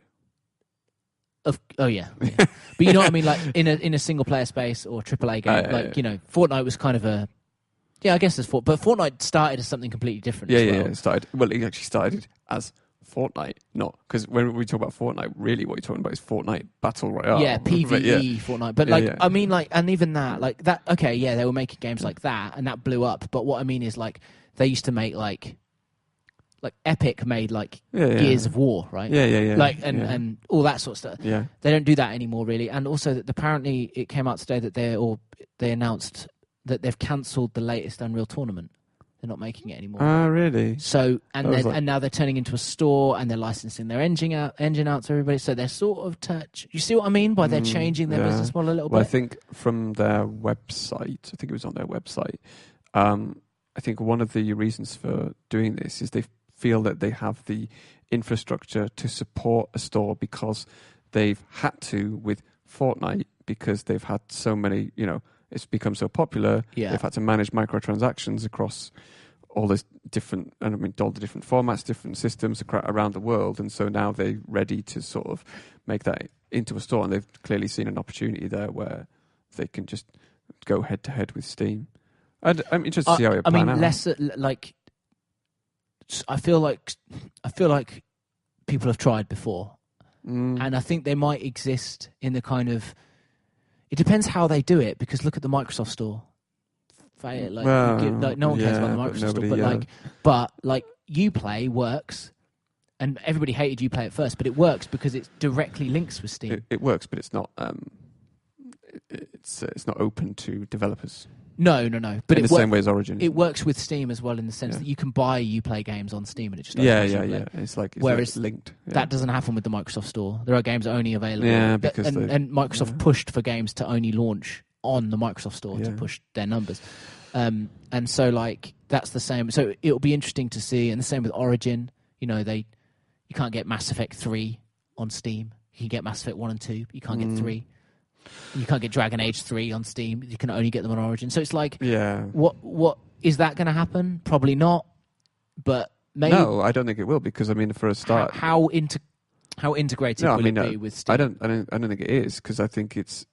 Yeah. But you know what I mean, like in a single player space or AAA game, Fortnite was kind of a I guess there's but Fortnite started as something completely different. It started. Well, it actually started as Fortnite, not because when we talk about Fortnite, really what you're talking about is Fortnite Battle Royale. Yeah, PvE Fortnite. But I mean, like, and even that, like that. Okay, yeah, they were making games like that, and that blew up. But what I mean is, like, they used to make like Epic made Gears of War, right? And all that sort of stuff. Yeah, they don't do that anymore, really. And also, that apparently, it came out today that they announced that they've cancelled the latest Unreal Tournament. They're not making it anymore. Ah, really? So and now they're turning into a store, and they're licensing their engine out to everybody. So they're sort of You see what I mean by they're changing their business model a little bit? Well, I think from their website, I think it was on their website. I think one of the reasons for doing this is they feel that they have the infrastructure to support a store because they've had to with Fortnite, because they've had so many, it's become so popular. Yeah. They've had to manage microtransactions across all this different, all the different formats, different systems around the world. And so now they're ready to sort of make that into a store. And they've clearly seen an opportunity there where they can just go head to head with Steam. I'm interested to see how it plan out. Less I feel like people have tried before, and I think they might exist in the kind of. It depends how they do it, because look at the Microsoft Store. No one cares about the Microsoft Store, but Uplay works, and everybody hated Uplay at first, but it works because it directly links with Steam. It works, but it's not. It's not open to developers. No. But in the same way as Origin. It works with Steam as well, in the sense that you can buy Uplay games on Steam, and it just It's whereas linked. Yeah. That doesn't happen with the Microsoft Store. There are games only available. Yeah, because and Microsoft pushed for games to only launch on the Microsoft Store to push their numbers. And so that's the same. So it'll be interesting to see, and the same with Origin. You can't get Mass Effect 3 on Steam. You can get Mass Effect 1 and 2. You can't get 3. You can't get Dragon Age 3 on Steam. You can only get them on Origin. So it's what is that going to happen? Probably not. But maybe. No, I don't think it will, because for a start, how integrated will it be with Steam? I don't think it is, because I think it's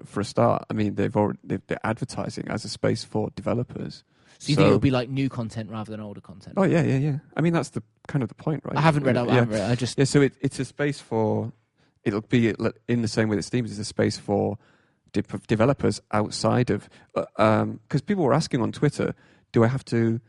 for a start. They're advertising as a space for developers. So you think it'll be like new content rather than older content? Oh yeah. That's the kind of the point, right? I haven't read it. So it's a space for. It'll be in the same way that Steam is a space for developers outside of... Because people were asking on Twitter, do I have to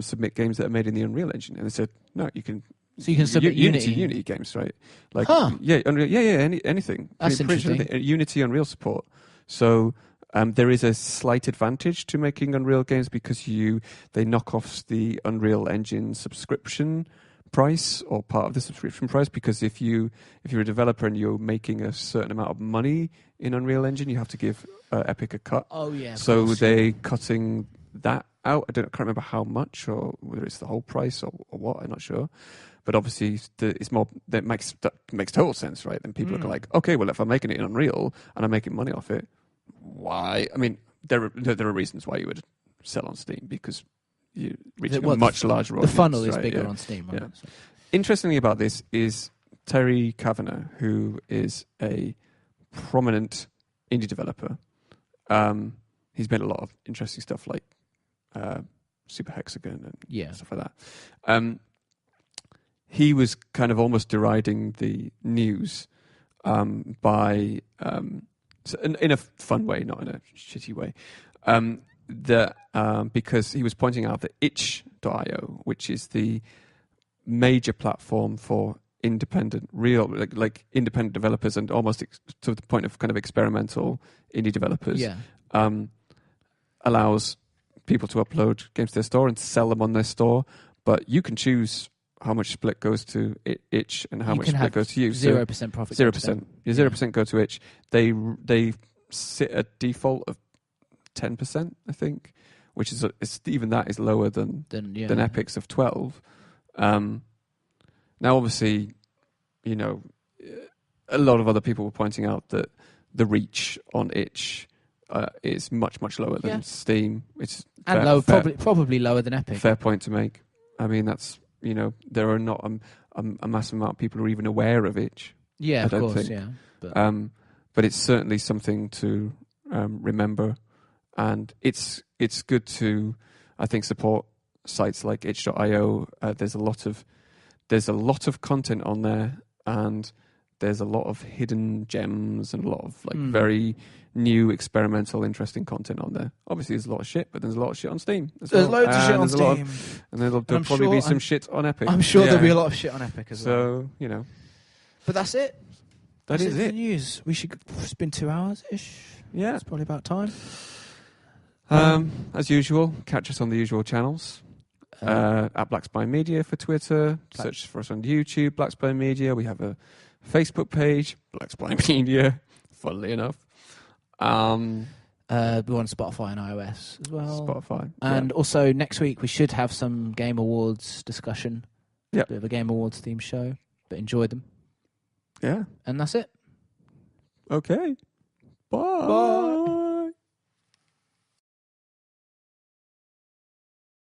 submit games that are made in the Unreal Engine? And they said, no, you can... So you can submit Unity games, right? Unreal, anything. That's interesting. Unity, Unreal support. So there is a slight advantage to making Unreal games, because they knock off the Unreal Engine subscription price, or part of the subscription price, because if you're a developer and you're making a certain amount of money in Unreal Engine, you have to give Epic a cut. Oh yeah. So they're cutting that out. I can't remember how much, or whether it's the whole price or what. I'm not sure. But obviously, it's more. That makes total sense, right? Then people are like, okay, well, if I'm making it in Unreal and I'm making money off it, why? There are reasons why you would sell on Steam, because you're reaching a much larger audience. The funnel is bigger on Steam, right? Yeah. So. Interestingly about this is Terry Kavanagh, who is a prominent indie developer. He's made a lot of interesting stuff like Super Hexagon and stuff like that. He was kind of almost deriding the news by, in a fun way, not in a shitty way, because he was pointing out that itch.io, which is the major platform for independent independent developers, and almost to the point of kind of experimental indie developers, allows people to upload games to their store and sell them on their store, but you can choose how much split goes to itch and how much split goes to you. 0% profit. 0%. 0% go to itch. They sit at default of 10%, I think, which is even that is lower than Epic's of 12. Now, obviously, you know, a lot of other people were pointing out that the reach on itch is much, much lower than Steam. It's probably lower than Epic. Fair point to make. I mean, that's, you know, there are not a massive amount of people who are even aware of itch. Yeah, of course, think. But it's certainly something to remember, and it's good to, I think, support sites like itch.io. There's a lot of content on there, and there's a lot of hidden gems and a lot of very new, experimental, interesting content on there. Obviously, there's a lot of shit, but there's a lot of shit on Steam. There's loads of shit on Steam. And there'll probably be some shit on Epic. I'm sure there'll be a lot of shit on Epic as well. So, you know. But that's it. That's it. The news. It's been 2 hours-ish. Yeah. It's probably about time. As usual, catch us on the usual channels. At Black Spine Media for Twitter. Search for us on YouTube, Black Spine Media. We have a Facebook page, Black Spine Media, funnily enough. We're on Spotify and iOS as well. Spotify. And also next week we should have some Game Awards discussion. Yeah. Bit of a Game Awards themed show. But enjoy them. Yeah. And that's it. Okay. Bye.